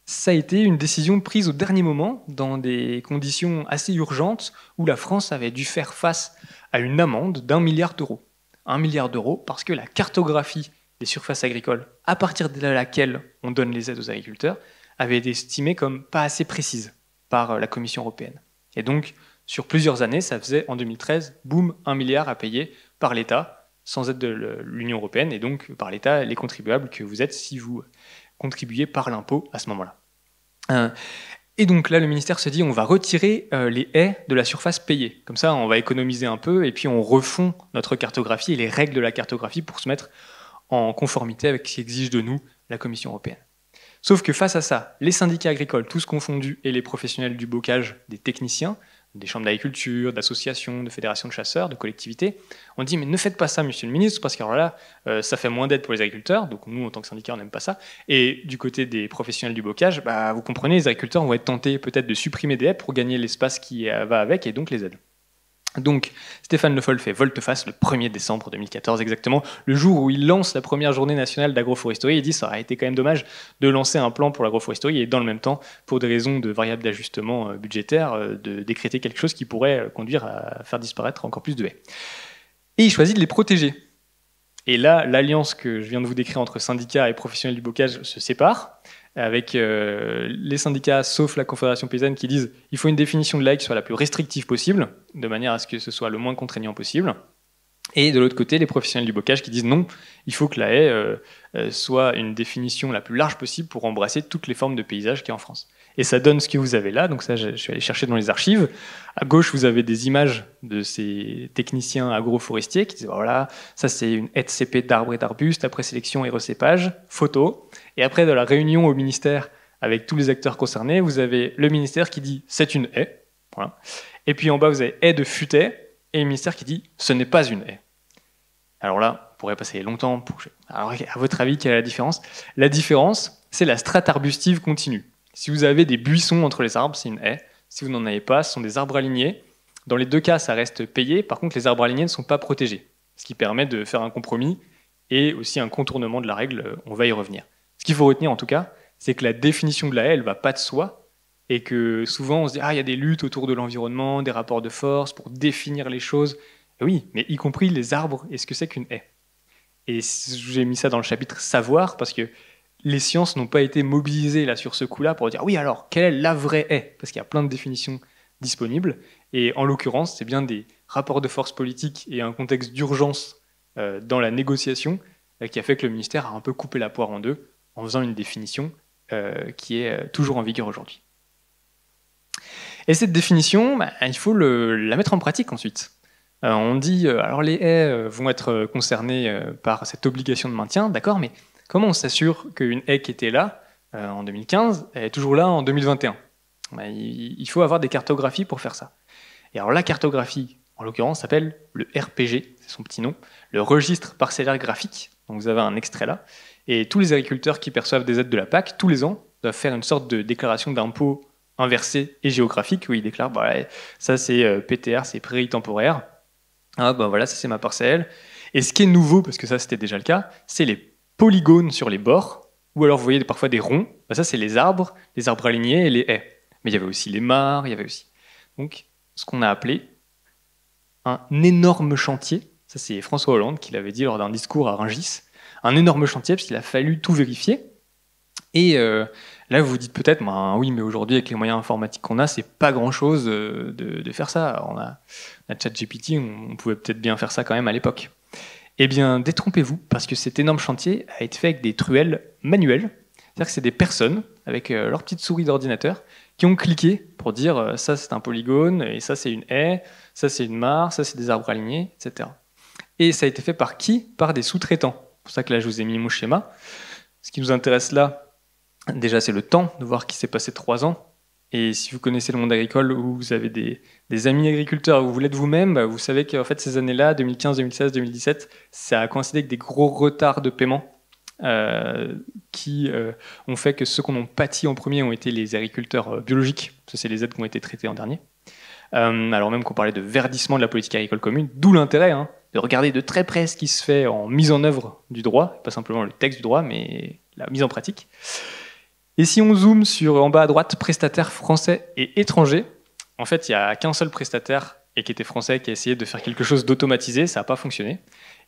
ça a été une décision prise au dernier moment, dans des conditions assez urgentes, où la France avait dû faire face à une amende d'1 milliard d'euros. 1 milliard d'euros, parce que la cartographie des surfaces agricoles, à partir de laquelle on donne les aides aux agriculteurs, avait été estimée comme pas assez précise par la Commission européenne. Et donc, sur plusieurs années, ça faisait, en 2013, boum, 1 milliard à payer par l'État, sans aide de l'Union européenne, et donc par l'État, les contribuables que vous êtes si vous contribuez par l'impôt à ce moment-là. Et donc là, le ministère se dit, on va retirer les haies de la surface payée. Comme ça, on va économiser un peu, et puis on refond notre cartographie et les règles de la cartographie pour se mettre en conformité avec ce qu'exige de nous la Commission européenne. Sauf que face à ça, les syndicats agricoles, tous confondus, et les professionnels du bocage, des techniciens, des chambres d'agriculture, d'associations, de fédérations de chasseurs, de collectivités, on dit mais ne faites pas ça, monsieur le ministre, parce que alors là, ça fait moins d'aide pour les agriculteurs, donc nous, en tant que syndicat, on n'aime pas ça. Et du côté des professionnels du bocage, vous comprenez, les agriculteurs vont être tentés peut-être de supprimer des haies pour gagner l'espace qui va avec, et donc les aides. Donc, Stéphane Le Foll fait volte-face le 1er décembre 2014, exactement, le jour où il lance la première journée nationale d'agroforesterie. Il dit que ça aurait été quand même dommage de lancer un plan pour l'agroforesterie et dans le même temps, pour des raisons de variables d'ajustement budgétaire, de décréter quelque chose qui pourrait conduire à faire disparaître encore plus de haies. Et il choisit de les protéger. Et là, l'alliance que je viens de vous décrire entre syndicats et professionnels du bocage se sépare, avec les syndicats, sauf la Confédération paysanne, qui disent qu'il faut une définition de la haie qui soit la plus restrictive possible, de manière à ce que ce soit le moins contraignant possible. Et de l'autre côté, les professionnels du bocage qui disent non, il faut que la haie soit une définition la plus large possible pour embrasser toutes les formes de paysage qu'il y a en France. Et ça donne ce que vous avez là, donc ça je suis allé chercher dans les archives. À gauche, vous avez des images de ces techniciens agroforestiers qui disent voilà, ça c'est une haie de CP d'arbres et d'arbustes, après sélection et recépage, photo. Et après, de la réunion au ministère avec tous les acteurs concernés, vous avez le ministère qui dit c'est une haie. Voilà. Et puis en bas, vous avez haie de futaie, et le ministère qui dit ce n'est pas une haie. Alors là, on pourrait passer longtemps pour... Alors, à votre avis, quelle est la différence? La différence, c'est la strate arbustive continue. Si vous avez des buissons entre les arbres, c'est une haie. Si vous n'en avez pas, ce sont des arbres alignés. Dans les deux cas, ça reste payé. Par contre, les arbres alignés ne sont pas protégés, ce qui permet de faire un compromis et aussi un contournement de la règle. On va y revenir. Ce qu'il faut retenir, en tout cas, c'est que la définition de la haie, elle ne va pas de soi et que souvent, on se dit « Ah, il y a des luttes autour de l'environnement, des rapports de force pour définir les choses. » Oui, mais y compris les arbres et ce que c'est qu'une haie. Et j'ai mis ça dans le chapitre savoir parce que les sciences n'ont pas été mobilisées là sur ce coup-là pour dire oui alors quelle est la vraie haie, parce qu'il y a plein de définitions disponibles et en l'occurrence c'est bien des rapports de force politiques et un contexte d'urgence dans la négociation qui a fait que le ministère a un peu coupé la poire en deux en faisant une définition qui est toujours en vigueur aujourd'hui. Et cette définition, il faut la mettre en pratique ensuite. On dit alors les haies vont être concernées par cette obligation de maintien, d'accord, mais comment on s'assure qu'une haie qui était là en 2015 est toujours là en 2021? Il faut avoir des cartographies pour faire ça. Et alors la cartographie, en l'occurrence, s'appelle le RPG, c'est son petit nom, le registre parcellaire graphique. Donc vous avez un extrait là. Et tous les agriculteurs qui perçoivent des aides de la PAC, tous les ans, doivent faire une sorte de déclaration d'impôt inversée et géographique, où ils déclarent bah, ça c'est PTR, c'est prairie temporaire. Ah bah voilà, ça c'est ma parcelle. Et ce qui est nouveau, parce que ça c'était déjà le cas, c'est les polygones sur les bords, ou alors vous voyez parfois des ronds, bah ça c'est les arbres alignés et les haies. Mais il y avait aussi les mares, il y avait aussi donc ce qu'on a appelé un énorme chantier. Ça c'est François Hollande qui l'avait dit lors d'un discours à Rungis. Un énorme chantier parce qu'il a fallu tout vérifier. Et là vous vous dites peut-être, oui mais aujourd'hui avec les moyens informatiques qu'on a, c'est pas grand-chose de faire ça. On a ChatGPT, on pouvait peut-être bien faire ça quand même à l'époque. Eh bien, détrompez-vous, parce que cet énorme chantier a été fait avec des truelles manuelles. C'est-à-dire que c'est des personnes, avec leur petite souris d'ordinateur, qui ont cliqué pour dire ça c'est un polygone, et ça c'est une haie, ça c'est une mare, ça c'est des arbres alignés, etc. Et ça a été fait par qui? Par des sous-traitants. C'est pour ça que là je vous ai mis mon schéma. Ce qui nous intéresse là, déjà c'est le temps, de voir qu'il s'est passé 3 ans. Et si vous connaissez le monde agricole ou vous avez des amis agriculteurs ou vous l'êtes vous-même, vous savez qu'en fait ces années-là, 2015, 2016, 2017, ça a coïncidé avec des gros retards de paiement qui ont fait que ceux qu'on a pâti en premier ont été les agriculteurs biologiques. Ça, c'est les aides qui ont été traitées en dernier. Alors même qu'on parlait de verdissement de la politique agricole commune, d'où l'intérêt de regarder de très près ce qui se fait en mise en œuvre du droit, pas simplement le texte du droit, mais la mise en pratique. Et si on zoome sur, en bas à droite, prestataires français et étrangers, en fait, il n'y a qu'un seul prestataire, et qui était français, qui a essayé de faire quelque chose d'automatisé, ça n'a pas fonctionné.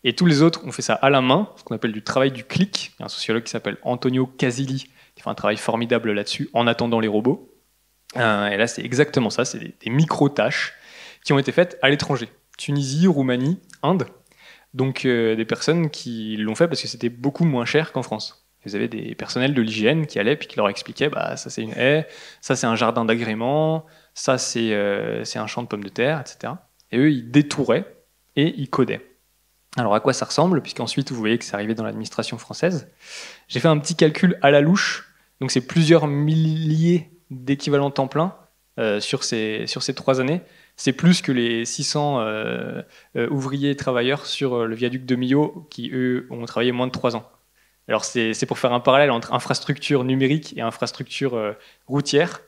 Et tous les autres ont fait ça à la main, ce qu'on appelle du travail du clic. Il y a un sociologue qui s'appelle Antonio Casilli, qui fait un travail formidable là-dessus, en attendant les robots. Et là, c'est exactement ça, c'est des micro-tâches qui ont été faites à l'étranger. Tunisie, Roumanie, Inde. Donc des personnes qui l'ont fait parce que c'était beaucoup moins cher qu'en France. Vous avez des personnels de l'hygiène qui allaient puis qui leur expliquaient ça c'est une haie, ça c'est un jardin d'agrément, ça c'est un champ de pommes de terre, etc. Et eux, ils détouraient et ils codaient. Alors à quoi ça ressemble? Puisqu'ensuite vous voyez que c'est arrivé dans l'administration française. J'ai fait un petit calcul à la louche, donc c'est plusieurs milliers d'équivalents temps plein sur ces 3 années. C'est plus que les 600 ouvriers et travailleurs sur le viaduc de Millau qui, eux, ont travaillé moins de 3 ans. Alors c'est pour faire un parallèle entre infrastructure numérique et infrastructure routière.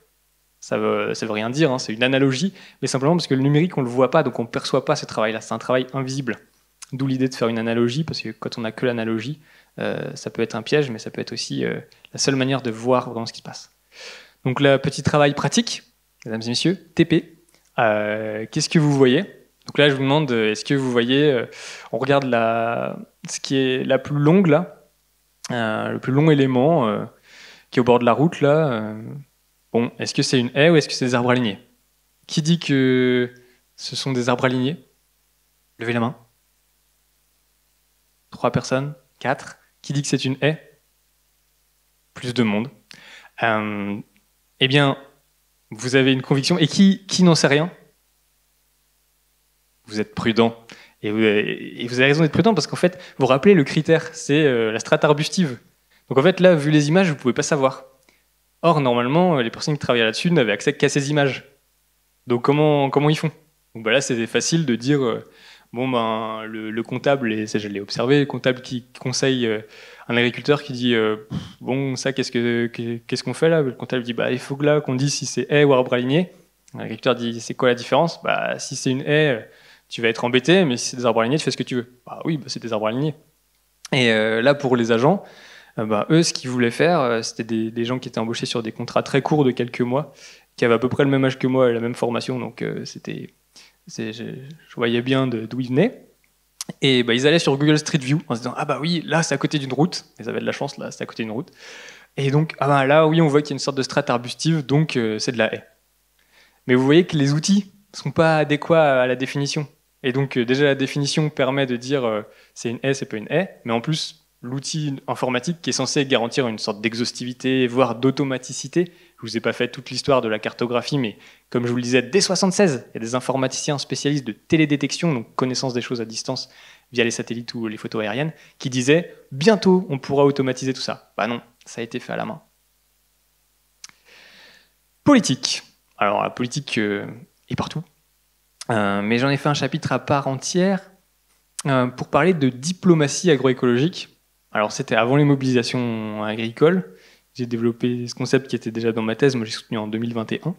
Ça veut rien dire, hein, c'est une analogie, mais simplement parce que le numérique, on ne le voit pas, donc on ne perçoit pas ce travail-là. C'est un travail invisible. D'où l'idée de faire une analogie, parce que quand on n'a que l'analogie, ça peut être un piège, mais ça peut être aussi la seule manière de voir vraiment ce qui se passe. Donc, le petit travail pratique, mesdames et messieurs, TP. Qu'est-ce que vous voyez? Donc là, je vous demande, est-ce que vous voyez, on regarde ce qui est la plus longue, là, le plus long élément qui est au bord de la route, là. Bon, est-ce que c'est une haie ou est-ce que c'est des arbres alignés? Qui dit que ce sont des arbres alignés? Levez la main. 3 personnes? 4? Qui dit que c'est une haie? Plus de monde. Eh bien, vous avez une conviction. Et qui n'en sait rien? Vous êtes prudent. Et vous avez raison d'être prudent parce qu'en fait, vous vous rappelez, le critère, c'est la strate arbustive. Donc en fait, là, vu les images, vous ne pouvez pas savoir. Or, normalement, les personnes qui travaillaient là-dessus n'avaient accès qu'à ces images. Donc comment ils font? Donc là, c'est facile de dire, le comptable, et ça je l'ai observé, le comptable qui conseille un agriculteur qui dit, bon, ça, qu'est-ce qu'on fait là? Le comptable dit, il faut que là qu'on dise si c'est haie ou arbre aligné. L'agriculteur dit, c'est quoi la différence? Si c'est une haie, tu vas être embêté, mais si c'est des arbres alignés, tu fais ce que tu veux. Oui, c'est des arbres alignés. Et là, pour les agents, eux, ce qu'ils voulaient faire, c'était des gens qui étaient embauchés sur des contrats très courts de quelques mois, qui avaient à peu près le même âge que moi et la même formation, donc je voyais bien d'où ils venaient. Et ils allaient sur Google Street View en se disant, oui, là c'est à côté d'une route, ils avaient de la chance, là c'est à côté d'une route. Et donc, là oui, on voit qu'il y a une sorte de strate arbustive, donc c'est de la haie. Mais vous voyez que les outils ne sont pas adéquats à la définition. Et donc déjà la définition permet de dire c'est une haie, c'est pas une haie, mais en plus l'outil informatique qui est censé garantir une sorte d'exhaustivité, voire d'automaticité. Je vous ai pas fait toute l'histoire de la cartographie, mais comme je vous le disais, dès 1976, il y a des informaticiens spécialistes de télédétection, donc connaissance des choses à distance via les satellites ou les photos aériennes, qui disaient bientôt on pourra automatiser tout ça. Non, ça a été fait à la main. Politique. Alors la politique est partout, mais j'en ai fait un chapitre à part entière pour parler de diplomatie agroécologique. Alors c'était avant les mobilisations agricoles. J'ai développé ce concept qui était déjà dans ma thèse, moi j'ai soutenu en 2021,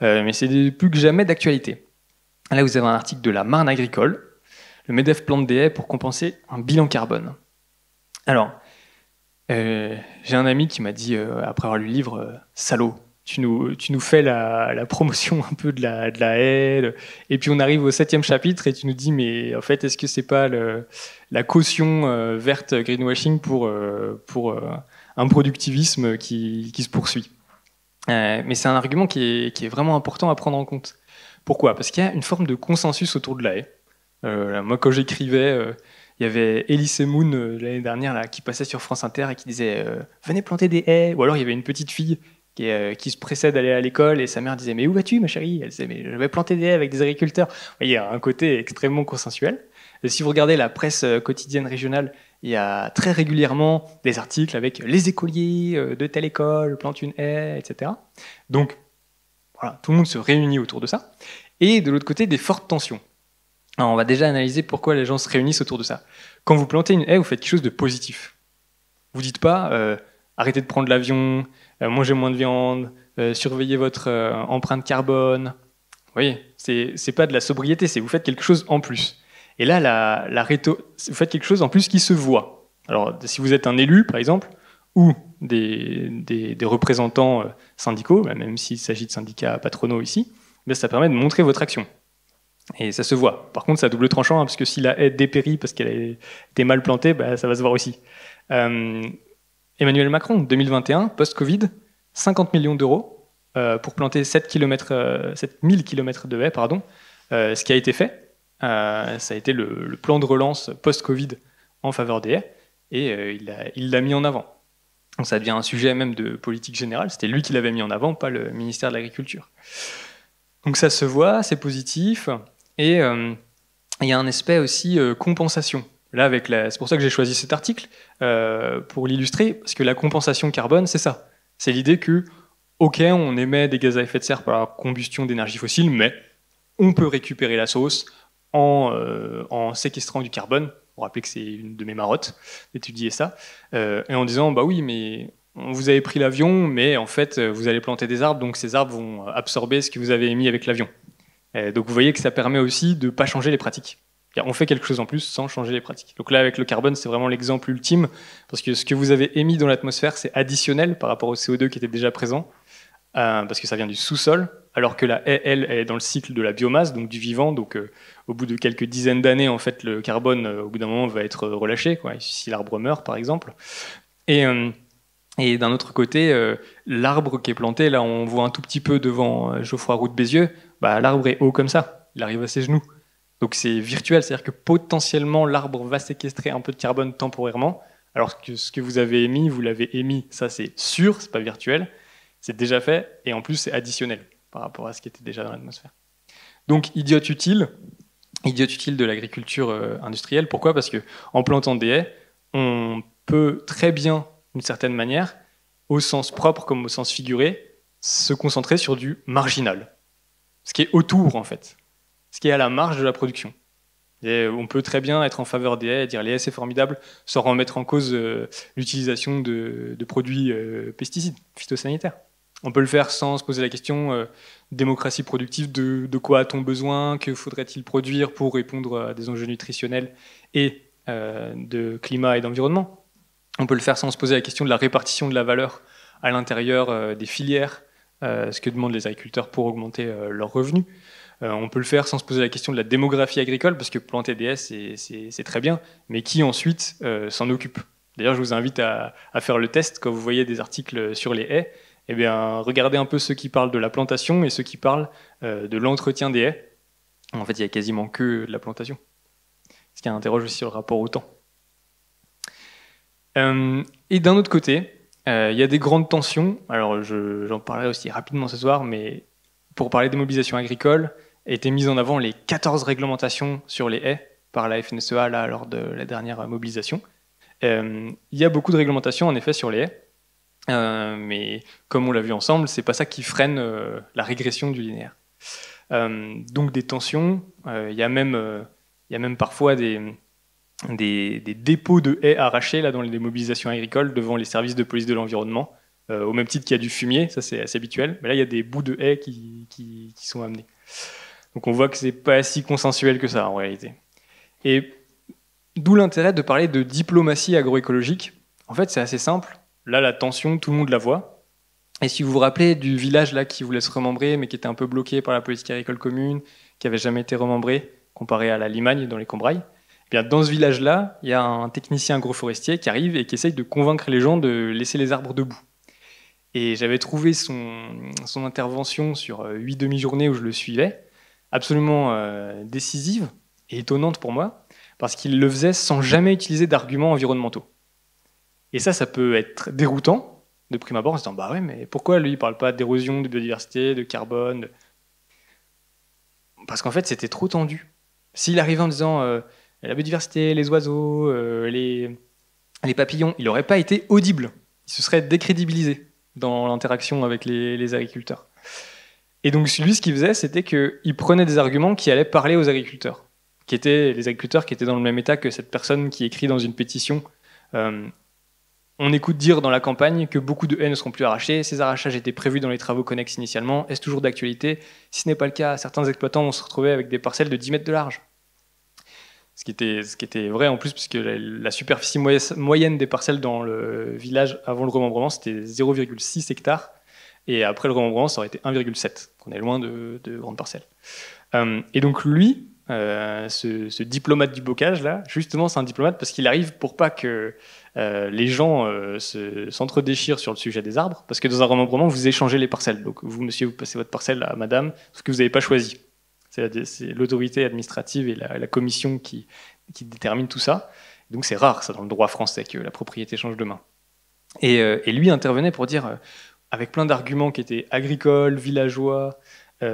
mais c'est plus que jamais d'actualité. Là vous avez un article de la Marne agricole, le MEDEF plante des haies pour compenser un bilan carbone. Alors, j'ai un ami qui m'a dit, après avoir lu le livre, salaud, tu nous fais la promotion un peu de la haie, et puis on arrive au 7e chapitre et tu nous dis, mais en fait, est-ce que c'est pas la caution verte greenwashing pour un productivisme qui se poursuit? Mais c'est un argument qui est vraiment important à prendre en compte. Pourquoi? Parce qu'il y a une forme de consensus autour de la haie. Moi, quand j'écrivais, il y avait Elise Moon l'année dernière là, qui passait sur France Inter et qui disait venez planter des haies. Ou alors il y avait une petite fille qui se pressait d'aller à l'école et sa mère disait mais où vas-tu ma chérie? Elle disait mais je vais planter des haies avec des agriculteurs. Il y a un côté extrêmement consensuel. Et si vous regardez la presse quotidienne régionale, il y a très régulièrement des articles avec les écoliers de telle école plantent une haie, etc. Donc voilà, tout le monde se réunit autour de ça. Et de l'autre côté, des fortes tensions. Alors, on va déjà analyser pourquoi les gens se réunissent autour de ça. Quand vous plantez une haie, vous faites quelque chose de positif. Vous dites pas arrêtez de prendre l'avion, mangez moins de viande, surveillez votre empreinte carbone. Vous voyez, c'est pas de la sobriété, c'est vous faites quelque chose en plus. Et là, vous faites quelque chose en plus qui se voit. Alors, si vous êtes un élu, par exemple, ou des représentants syndicaux, même s'il s'agit de syndicats patronaux ici, ça permet de montrer votre action. Et ça se voit. Par contre, c'est à double tranchant, parce que si la haie dépérit parce qu'elle a été mal plantée, ça va se voir aussi. Emmanuel Macron, 2021, post-Covid, 50 millions d'euros pour planter 7000 km de haies, ce qui a été fait. Ça a été le plan de relance post-Covid en faveur des haies, et il l'a mis en avant. Donc ça devient un sujet même de politique générale. C'était lui qui l'avait mis en avant, pas le ministère de l'Agriculture. Donc ça se voit, c'est positif. Et il y a un aspect aussi compensation. Là, c'est pour ça que j'ai choisi cet article, pour l'illustrer, parce que la compensation carbone, c'est ça. C'est l'idée que, ok, on émet des gaz à effet de serre par la combustion d'énergie fossile, mais on peut récupérer la sauce en séquestrant du carbone. Pour rappeler que c'est une de mes marottes d'étudier ça, et en disant, oui, mais vous avez pris l'avion, mais en fait, vous allez planter des arbres, donc ces arbres vont absorber ce que vous avez émis avec l'avion. Donc vous voyez que ça permet aussi de ne pas changer les pratiques. On fait quelque chose en plus sans changer les pratiques. Donc là, avec le carbone, c'est vraiment l'exemple ultime, parce que ce que vous avez émis dans l'atmosphère, c'est additionnel par rapport au CO2 qui était déjà présent, parce que ça vient du sous-sol, alors que la haie, elle est dans le cycle de la biomasse, donc du vivant. Donc au bout de quelques dizaines d'années, en fait, le carbone, au bout d'un moment, va être relâché, quoi, si l'arbre meurt, par exemple. Et d'un autre côté, l'arbre qui est planté, là on voit un tout petit peu devant Geoffroy Roux de Bézieux, l'arbre est haut comme ça, il arrive à ses genoux. Donc c'est virtuel, c'est-à-dire que potentiellement l'arbre va séquestrer un peu de carbone temporairement, alors que ce que vous avez émis, vous l'avez émis, ça c'est sûr, c'est pas virtuel, c'est déjà fait, et en plus c'est additionnel par rapport à ce qui était déjà dans l'atmosphère. Donc idiot utile de l'agriculture industrielle. Pourquoi ? Parce qu'en plantant des haies, on peut très bien, d'une certaine manière, au sens propre comme au sens figuré, se concentrer sur du marginal. Ce qui est autour, en fait. Ce qui est à la marge de la production. Et on peut très bien être en faveur des haies et dire les haies c'est formidable, sans remettre en cause l'utilisation de produits pesticides, phytosanitaires. On peut le faire sans se poser la question démocratie productive, de quoi a-t-on besoin, que faudrait-il produire pour répondre à des enjeux nutritionnels et de climat et d'environnement. On peut le faire sans se poser la question de la répartition de la valeur à l'intérieur des filières, ce que demandent les agriculteurs pour augmenter leurs revenus. On peut le faire sans se poser la question de la démographie agricole, parce que planter des haies, c'est très bien, mais qui ensuite s'en occupe ? D'ailleurs, je vous invite à faire le test quand vous voyez des articles sur les haies. Eh bien, regardez un peu ceux qui parlent de la plantation et ceux qui parlent de l'entretien des haies. En fait, il n'y a quasiment que de la plantation. Ce qui interroge aussi sur le rapport au temps. Et d'un autre côté, il y a des grandes tensions. Alors, j'en parlerai aussi rapidement ce soir, mais pour parler des mobilisations agricoles, a été mise en avant les 14 réglementations sur les haies par la FNSEA là, lors de la dernière mobilisation. Il y a beaucoup de réglementations, en effet, sur les haies. Mais comme on l'a vu ensemble, c'est pas ça qui freine la régression du linéaire. Donc des tensions, il y a même parfois des dépôts de haies arrachées là, dans les mobilisations agricoles devant les services de police de l'environnement, au même titre qu'il y a du fumier, ça c'est assez habituel, mais là il y a des bouts de haies qui sont amenés. Donc on voit que c'est pas si consensuel que ça en réalité. Et d'où l'intérêt de parler de diplomatie agroécologique. En fait c'est assez simple. Là, la tension, tout le monde la voit. Et si vous vous rappelez du village là qui voulait se remembrer, mais qui était un peu bloqué par la politique agricole commune, qui n'avait jamais été remembré, comparé à la Limagne dans les Combrailles, eh bien, dans ce village-là, il y a un technicien agroforestier qui arrive et qui essaye de convaincre les gens de laisser les arbres debout. Et j'avais trouvé son intervention sur 8 demi-journées où je le suivais, absolument décisive et étonnante pour moi, parce qu'il le faisait sans jamais utiliser d'arguments environnementaux. Et ça peut être déroutant de prime abord en se disant bah ouais, mais pourquoi lui il parle pas d'érosion, de biodiversité, de carbone ? Parce qu'en fait c'était trop tendu. S'il arrivait en disant la biodiversité, les oiseaux, les papillons, il n'aurait pas été audible. Il se serait décrédibilisé dans l'interaction avec les agriculteurs. Et donc lui ce qu'il faisait c'était qu'il prenait des arguments qui allaient parler aux agriculteurs, qui étaient les agriculteurs qui étaient dans le même état que cette personne qui écrit dans une pétition. On écoute dire dans la campagne que beaucoup de haies ne seront plus arrachées. Ces arrachages étaient prévus dans les travaux connexes initialement. Est-ce toujours d'actualité ? Si ce n'est pas le cas, certains exploitants vont se retrouver avec des parcelles de 10 mètres de large. Ce qui était vrai en plus, puisque la superficie moyenne des parcelles dans le village avant le remembrement, c'était 0,6 hectares. Et après le remembrement, ça aurait été 1,7. On est loin de grandes parcelles. Et donc lui, ce diplomate du bocage, là, justement, c'est un diplomate parce qu'il arrive pour pas que les gens s'entre-déchirent sur le sujet des arbres, parce que dans un remembrement, vous échangez les parcelles. Donc vous, monsieur, vous passez votre parcelle à madame, ce que vous n'avez pas choisi. C'est l'autorité administrative et la commission qui détermine tout ça. Donc c'est rare, ça, dans le droit français, que la propriété change de main. Et lui intervenait pour dire, avec plein d'arguments qui étaient agricoles, villageois,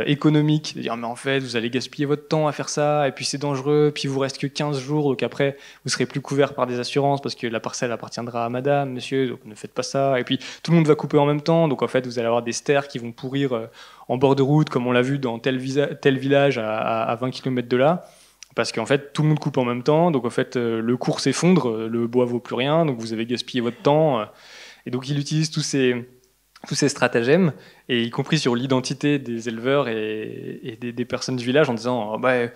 économique, de dire mais en fait vous allez gaspiller votre temps à faire ça et puis c'est dangereux, puis il vous reste que 15 jours donc après vous serez plus couvert par des assurances parce que la parcelle appartiendra à madame, monsieur, donc ne faites pas ça, et puis tout le monde va couper en même temps donc en fait vous allez avoir des stères qui vont pourrir en bord de route comme on l'a vu dans tel village à 20 km de là parce qu'en fait tout le monde coupe en même temps donc en fait le cours s'effondre, le bois vaut plus rien donc vous avez gaspillé votre temps Et donc il utilise tous ces stratagèmes, et y compris sur l'identité des éleveurs et des personnes du village, en disant oh, bah,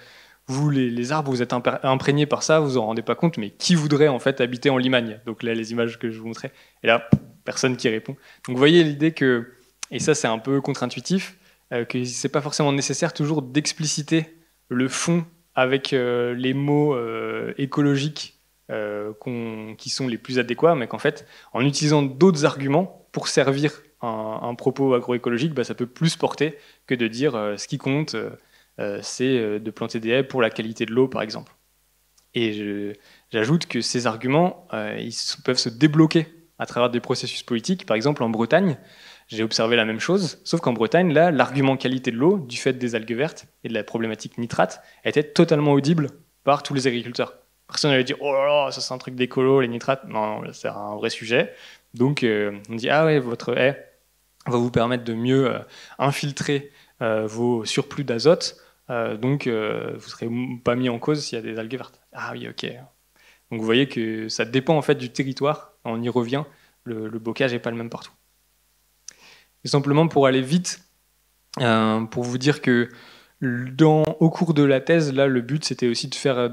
vous, les arbres, vous êtes imprégnés par ça, vous en rendez pas compte, mais qui voudrait en fait habiter en Limagne? Donc là, les images que je vous montrais, et là, personne qui répond. Donc vous voyez l'idée que, et ça c'est un peu contre-intuitif, que c'est pas forcément nécessaire toujours d'expliciter le fond avec les mots écologiques qui sont les plus adéquats, mais qu'en fait, en utilisant d'autres arguments pour servir un propos agroécologique, bah, ça peut plus porter que de dire ce qui compte, c'est de planter des haies pour la qualité de l'eau, par exemple. Et j'ajoute que ces arguments, peuvent se débloquer à travers des processus politiques. Par exemple, en Bretagne, j'ai observé la même chose, sauf qu'en Bretagne, là, l'argument qualité de l'eau, du fait des algues vertes et de la problématique nitrate, était totalement audible par tous les agriculteurs. Personne n'allait dire « Oh là là, ça c'est un truc d'écolo, les nitrates ». Non, non, c'est un vrai sujet. Donc, on dit « Ah ouais, votre haie va vous permettre de mieux infiltrer vos surplus d'azote, donc vous ne serez pas mis en cause s'il y a des algues vertes. » Ah oui, ok. Donc vous voyez que ça dépend en fait du territoire, on y revient, le bocage n'est pas le même partout. Et simplement pour aller vite, pour vous dire que au cours de la thèse, là, le but c'était aussi de faire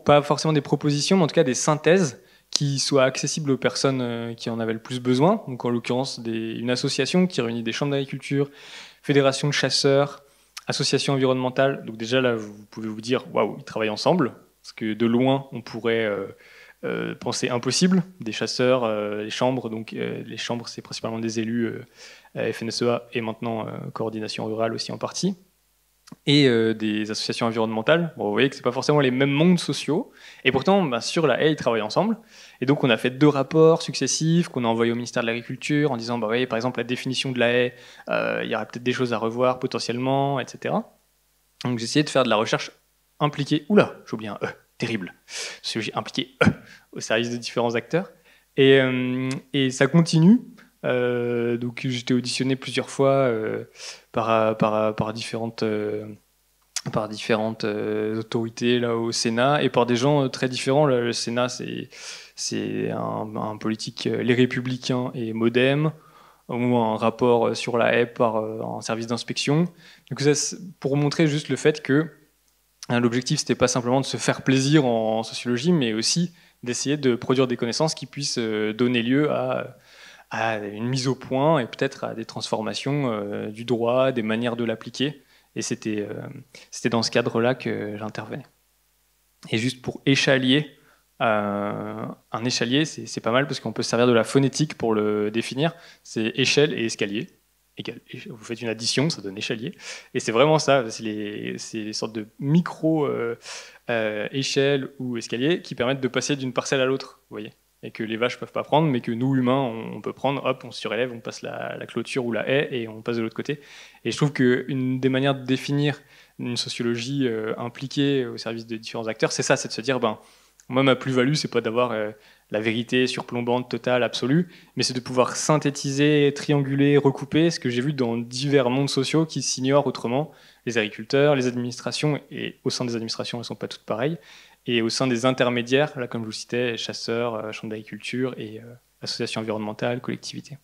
pas forcément des propositions, mais en tout cas des synthèses qui soient accessibles aux personnes qui en avaient le plus besoin. Donc en l'occurrence, une association qui réunit des chambres d'agriculture, fédérations de chasseurs, associations environnementales. Donc déjà là, vous pouvez vous dire, waouh, ils travaillent ensemble, parce que de loin, on pourrait penser impossible. Des chasseurs, les chambres, donc les chambres, c'est principalement des élus FNSEA et maintenant coordination rurale aussi en partie, et des associations environnementales. Bon, vous voyez que c'est pas forcément les mêmes mondes sociaux, et pourtant, bah, sur la haie, ils travaillent ensemble. Et donc, on a fait 2 rapports successifs qu'on a envoyés au ministère de l'Agriculture en disant, bah, voyez, par exemple, la définition de la haie, il y aurait peut-être des choses à revoir potentiellement, etc. Donc, j'ai essayé de faire de la recherche impliquée. Oula, j'ai oublié un E, terrible. J'ai impliqué E au service de différents acteurs. Et ça continue. Donc j'étais auditionné plusieurs fois par différentes autorités là au Sénat et par des gens très différents. Le Sénat, c'est un politique, les Républicains et MoDem, ou un rapport sur la haie par un service d'inspection. Donc ça, pour montrer juste le fait que l'objectif, c'était pas simplement de se faire plaisir en sociologie, mais aussi d'essayer de produire des connaissances qui puissent donner lieu à une mise au point et peut-être à des transformations du droit, des manières de l'appliquer. Et c'était dans ce cadre-là que j'intervenais. Et juste pour échalier, un échalier, c'est pas mal parce qu'on peut se servir de la phonétique pour le définir. C'est échelle et escalier. Vous faites une addition, ça donne échalier. Et c'est vraiment ça, c'est les sortes de micro-échelles ou escaliers qui permettent de passer d'une parcelle à l'autre, vous voyez, et que les vaches ne peuvent pas prendre, mais que nous, humains, on peut prendre, hop, on surélève, on passe la clôture ou la haie, et on passe de l'autre côté. Et je trouve qu'une des manières de définir une sociologie impliquée au service de différents acteurs, c'est ça, c'est de se dire, ben, moi, ma plus-value, c'est pas d'avoir la vérité surplombante, totale, absolue, mais c'est de pouvoir synthétiser, trianguler, recouper ce que j'ai vu dans divers mondes sociaux qui s'ignorent autrement, les agriculteurs, les administrations, et au sein des administrations, elles ne sont pas toutes pareilles, et au sein des intermédiaires, là, comme je vous citais, chasseurs, chambres d'agriculture et associations environnementales, collectivités.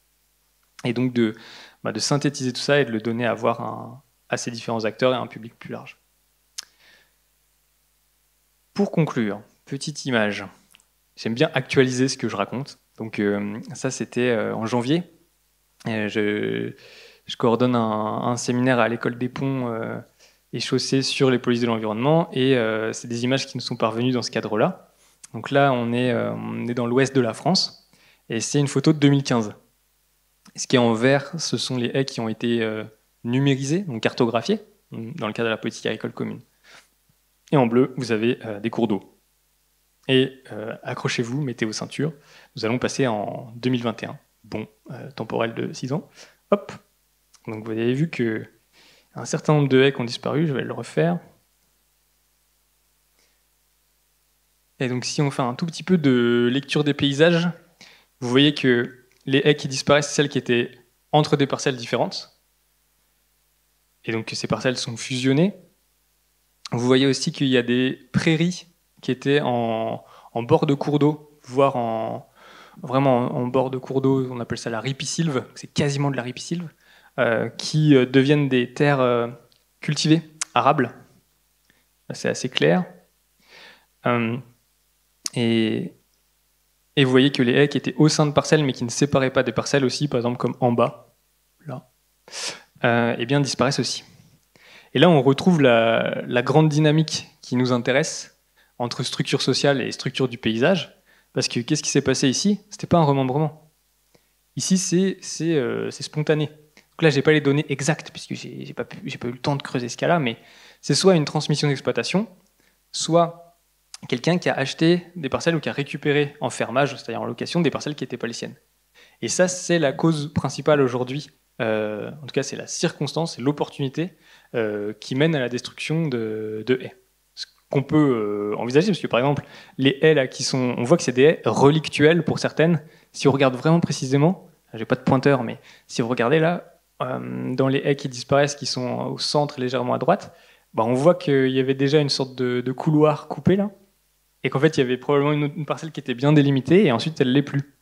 Et donc de synthétiser tout ça et de le donner à voir à ces différents acteurs et à un public plus large. Pour conclure, petite image. J'aime bien actualiser ce que je raconte. Donc ça, c'était en janvier. Je coordonne un séminaire à l'école des ponts et chaussées sur les polices de l'environnement. Et c'est des images qui nous sont parvenues dans ce cadre-là. Donc là, on est dans l'ouest de la France. Et c'est une photo de 2015. Ce qui est en vert, ce sont les haies qui ont été numérisées, donc cartographiées, dans le cadre de la politique agricole commune. Et en bleu, vous avez des cours d'eau. Et accrochez-vous, mettez vos ceintures, nous allons passer en 2021. Bon, temporel de 6 ans. Hop. Donc vous avez vu qu'un certain nombre de haies qui ont disparu, je vais le refaire. Et donc si on fait un tout petit peu de lecture des paysages, vous voyez que les haies qui disparaissent, c'est celles qui étaient entre des parcelles différentes. Et donc ces parcelles sont fusionnées. Vous voyez aussi qu'il y a des prairies qui étaient en bord de cours d'eau, voire vraiment en bord de cours d'eau, on appelle ça la ripisylve, c'est quasiment de la ripisylve, qui deviennent des terres cultivées, arables. C'est assez clair. Et vous voyez que les haies qui étaient au sein de parcelles, mais qui ne séparaient pas des parcelles aussi, par exemple comme en bas, là, eh bien disparaissent aussi. Et là, on retrouve la grande dynamique qui nous intéresse entre structure sociale et structure du paysage, parce que qu'est-ce qui s'est passé ici? C'était pas un remembrement. Ici, c'est spontané. Donc là, j'ai pas les données exactes, puisque j'ai pas eu le temps de creuser ce cas-là, mais c'est soit une transmission d'exploitation, soit quelqu'un qui a acheté des parcelles ou qui a récupéré en fermage, c'est-à-dire en location, des parcelles qui n'étaient pas les siennes. Et ça, c'est la cause principale aujourd'hui. En tout cas, c'est la circonstance, c'est l'opportunité qui mène à la destruction de haies. Ce qu'on peut envisager, parce que par exemple, les haies là, on voit que c'est des haies relictuelles pour certaines. Si on regarde vraiment précisément, j'ai pas de pointeur, mais si vous regardez là, dans les haies qui disparaissent, qui sont au centre, légèrement à droite, bah, on voit qu'il y avait déjà une sorte de couloir coupé là, et qu'en fait il y avait probablement une parcelle qui était bien délimitée, et ensuite elle l'est plus.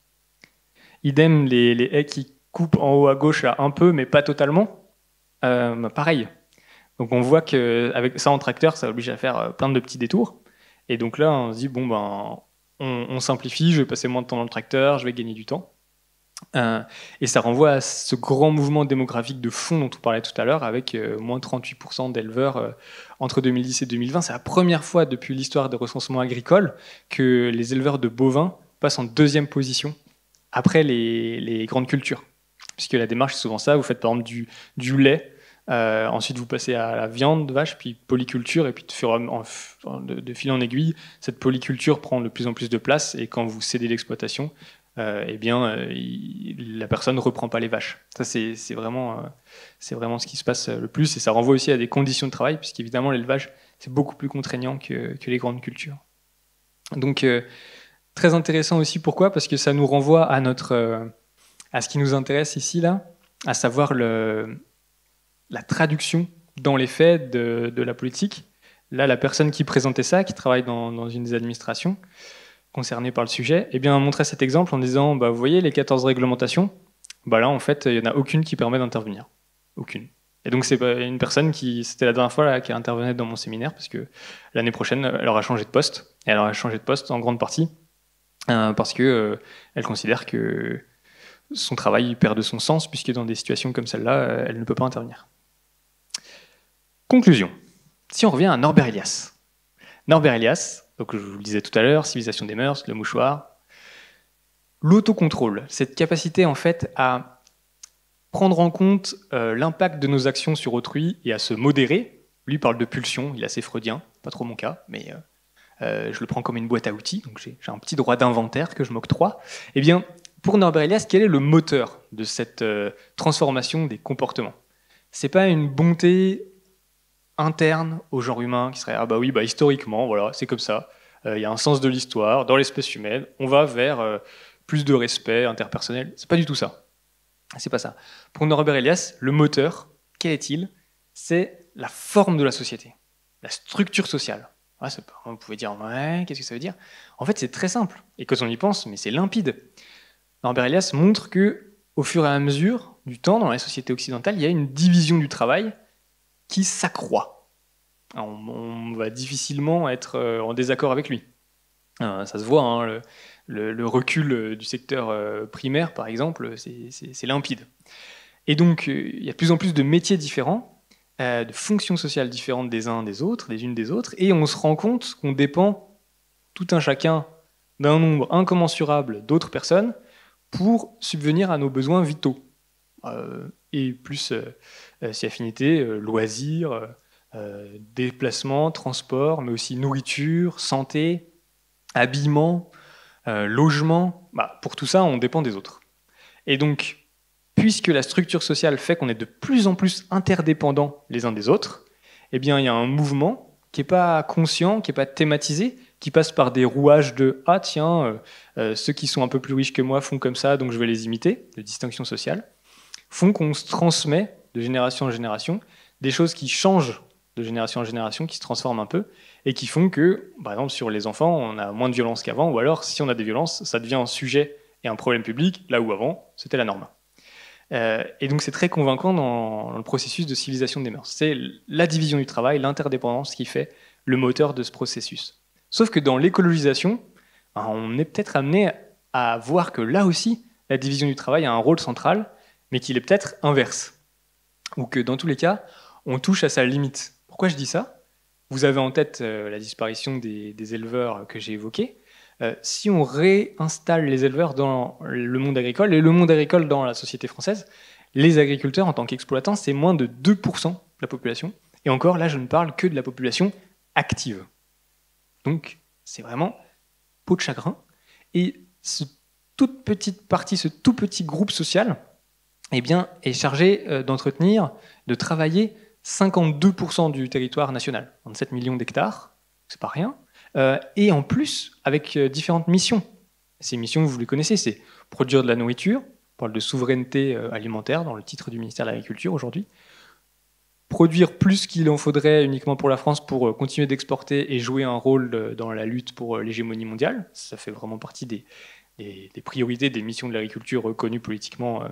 Idem, les haies qui coupent en haut à gauche là un peu, mais pas totalement, pareil. Donc on voit qu'avec ça en tracteur, ça oblige à faire plein de petits détours. Et donc là, on se dit, bon, ben, on simplifie, je vais passer moins de temps dans le tracteur, je vais gagner du temps. Et ça renvoie à ce grand mouvement démographique de fond dont on parlait tout à l'heure, avec moins 38% d'éleveurs entre 2010 et 2020. C'est la première fois depuis l'histoire des recensements agricoles que les éleveurs de bovins passent en deuxième position après les grandes cultures. Puisque la démarche, c'est souvent ça, vous faites par exemple du lait, ensuite vous passez à la viande de vache, puis polyculture, et puis de fil en aiguille, cette polyculture prend de plus en plus de place, et quand vous cédez l'exploitation, eh bien, la personne ne reprend pas les vaches. Ça, c'est vraiment ce qui se passe le plus, et ça renvoie aussi à des conditions de travail, puisqu'évidemment l'élevage, c'est beaucoup plus contraignant que les grandes cultures. Donc, très intéressant aussi, pourquoi? Parce que ça nous renvoie à ce qui nous intéresse ici, là, à savoir la traduction dans les faits de la politique. Là, la personne qui présentait ça, qui travaille dans une des administrations concernées par le sujet, eh bien, montrait cet exemple en disant, bah, vous voyez les 14 réglementations, bah là, en fait, il n'y en a aucune qui permet d'intervenir. Aucune. Et donc, c'est une personne c'était la dernière fois là, qui intervenait dans mon séminaire, parce que l'année prochaine, elle aura changé de poste. Et elle aura changé de poste en grande partie, parce que elle considère que son travail perd de son sens, puisque dans des situations comme celle-là, elle ne peut pas intervenir. Conclusion. Si on revient à Norbert Elias. Norbert Elias, donc je vous le disais tout à l'heure, civilisation des mœurs, le mouchoir. L'autocontrôle, cette capacité en fait à prendre en compte l'impact de nos actions sur autrui et à se modérer. Lui parle de pulsion, il est assez freudien, pas trop mon cas, mais je le prends comme une boîte à outils, donc j'ai un petit droit d'inventaire que je m'octroie. Eh bien, pour Norbert Elias, quel est le moteur de cette transformation des comportements? C'est pas une bonté interne au genre humain qui serait ah bah oui, bah historiquement, voilà, c'est comme ça. Il y a un sens de l'histoire dans l'espèce humaine. On va vers plus de respect interpersonnel. C'est pas du tout ça. C'est pas ça. Pour Norbert Elias, le moteur, quel est-il? C'est la forme de la société, la structure sociale. Ah, vous pouvez dire ouais, qu'est-ce que ça veut dire? En fait, c'est très simple. Et quand on y pense, mais c'est limpide. Norbert Elias montre que, au fur et à mesure du temps, dans la société occidentale, il y a une division du travail qui s'accroît. On va difficilement être en désaccord avec lui. Ça se voit, hein, le recul du secteur primaire, par exemple, c'est limpide. Et donc, il y a de plus en plus de métiers différents, de fonctions sociales différentes des uns des autres, des unes des autres, et on se rend compte qu'on dépend tout un chacun d'un nombre incommensurable d'autres personnes pour subvenir à nos besoins vitaux. Et plus si affinité, loisirs, déplacements, transport, mais aussi nourriture, santé, habillement, logement. Bah, pour tout ça, on dépend des autres. Et donc, puisque la structure sociale fait qu'on est de plus en plus interdépendants les uns des autres, eh bien, il y a un mouvement qui n'est pas conscient, qui n'est pas thématisé, qui passe par des rouages de « ah tiens, ceux qui sont un peu plus riches que moi font comme ça, donc je vais les imiter », de distinction sociale, font qu'on se transmet de génération en génération des choses qui changent de génération en génération, qui se transforment un peu, et qui font que, par exemple, sur les enfants, on a moins de violence qu'avant, ou alors, si on a des violences, ça devient un sujet et un problème public, là où avant, c'était la norme. Et donc c'est très convaincant dans le processus de civilisation des mœurs. C'est la division du travail, l'interdépendance qui fait le moteur de ce processus. Sauf que dans l'écologisation, on est peut-être amené à voir que là aussi, la division du travail a un rôle central, mais qu'il est peut-être inverse. Ou que dans tous les cas, on touche à sa limite. Pourquoi je dis ça? Vous avez en tête la disparition des éleveurs que j'ai évoqués. Si on réinstalle les éleveurs dans le monde agricole, et le monde agricole dans la société française, les agriculteurs en tant qu'exploitants, c'est moins de 2% de la population. Et encore, là, je ne parle que de la population active. Donc, c'est vraiment peau de chagrin. Et toute petite partie, ce tout petit groupe social, eh bien, est chargé d'entretenir, de travailler 52% du territoire national, 27 millions d'hectares, c'est pas rien. Et en plus, avec différentes missions. Ces missions, vous les connaissez, c'est produire de la nourriture, on parle de souveraineté alimentaire dans le titre du ministère de l'Agriculture aujourd'hui, produire plus qu'il en faudrait uniquement pour la France pour continuer d'exporter et jouer un rôle dans la lutte pour l'hégémonie mondiale. Ça fait vraiment partie des priorités des missions de l'agriculture reconnues politiquement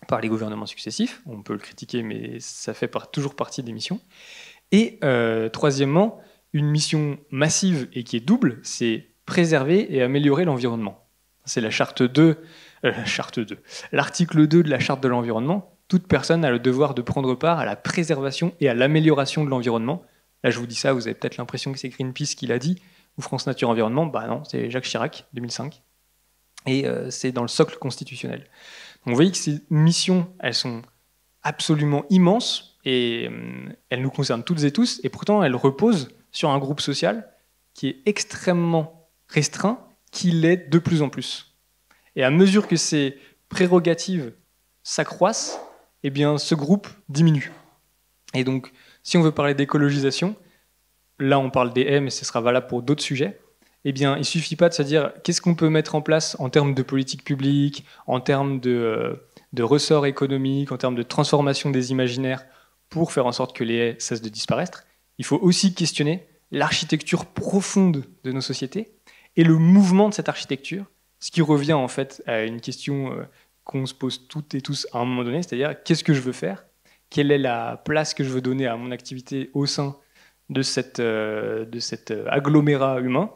par les gouvernements successifs. On peut le critiquer, mais ça fait toujours partie des missions. Et troisièmement, une mission massive et qui est double, c'est préserver et améliorer l'environnement. C'est la charte 2, l'article 2 de la charte de l'environnement. Toute personne a le devoir de prendre part à la préservation et à l'amélioration de l'environnement. Là, je vous dis ça, vous avez peut-être l'impression que c'est Greenpeace qui l'a dit, ou France Nature Environnement. Bah non, c'est Jacques Chirac, 2005. Et c'est dans le socle constitutionnel. Donc vous voyez que ces missions, elles sont absolument immenses, et elles nous concernent toutes et tous, et pourtant elles reposent sur un groupe social qui est extrêmement restreint, qui l'est de plus en plus. Et à mesure que ces prérogatives s'accroissent, eh bien, ce groupe diminue. Et donc, si on veut parler d'écologisation, là on parle des haies, mais ce sera valable pour d'autres sujets, eh bien, il ne suffit pas de se dire qu'est-ce qu'on peut mettre en place en termes de politique publique, en termes de ressorts économiques, en termes de transformation des imaginaires pour faire en sorte que les haies cessent de disparaître. Il faut aussi questionner l'architecture profonde de nos sociétés et le mouvement de cette architecture, ce qui revient en fait à une question qu'on se pose toutes et tous à un moment donné, c'est-à-dire qu'est-ce que je veux faire? Quelle est la place que je veux donner à mon activité au sein de cet agglomérat humain?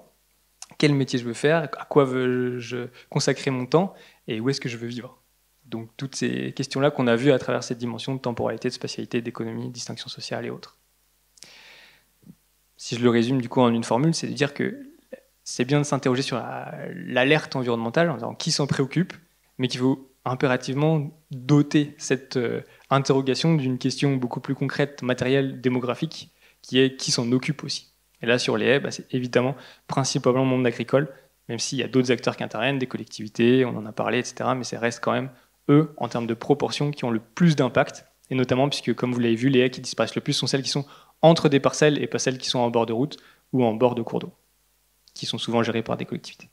Quel métier je veux faire? À quoi veux-je consacrer mon temps? Et où est-ce que je veux vivre? Donc toutes ces questions-là qu'on a vues à travers cette dimension de temporalité, de spatialité, d'économie, de distinction sociale et autres. Si je le résume du coup en une formule, c'est de dire que c'est bien de s'interroger sur l'alerte environnementale, en disant qui s'en préoccupe, mais qu'il faut impérativement doter cette interrogation d'une question beaucoup plus concrète, matérielle, démographique, qui est qui s'en occupe aussi. Et là, sur les haies, c'est évidemment principalement le monde agricole, même s'il y a d'autres acteurs qui interviennent, des collectivités, on en a parlé, etc. Mais ça reste quand même eux, en termes de proportion, qui ont le plus d'impact, et notamment puisque, comme vous l'avez vu, les haies qui disparaissent le plus sont celles qui sont entre des parcelles et pas celles qui sont en bord de route ou en bord de cours d'eau, qui sont souvent gérées par des collectivités.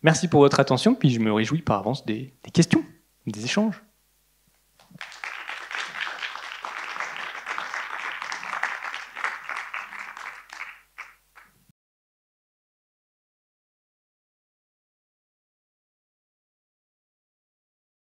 Merci pour votre attention, puis je me réjouis par avance des questions, des échanges.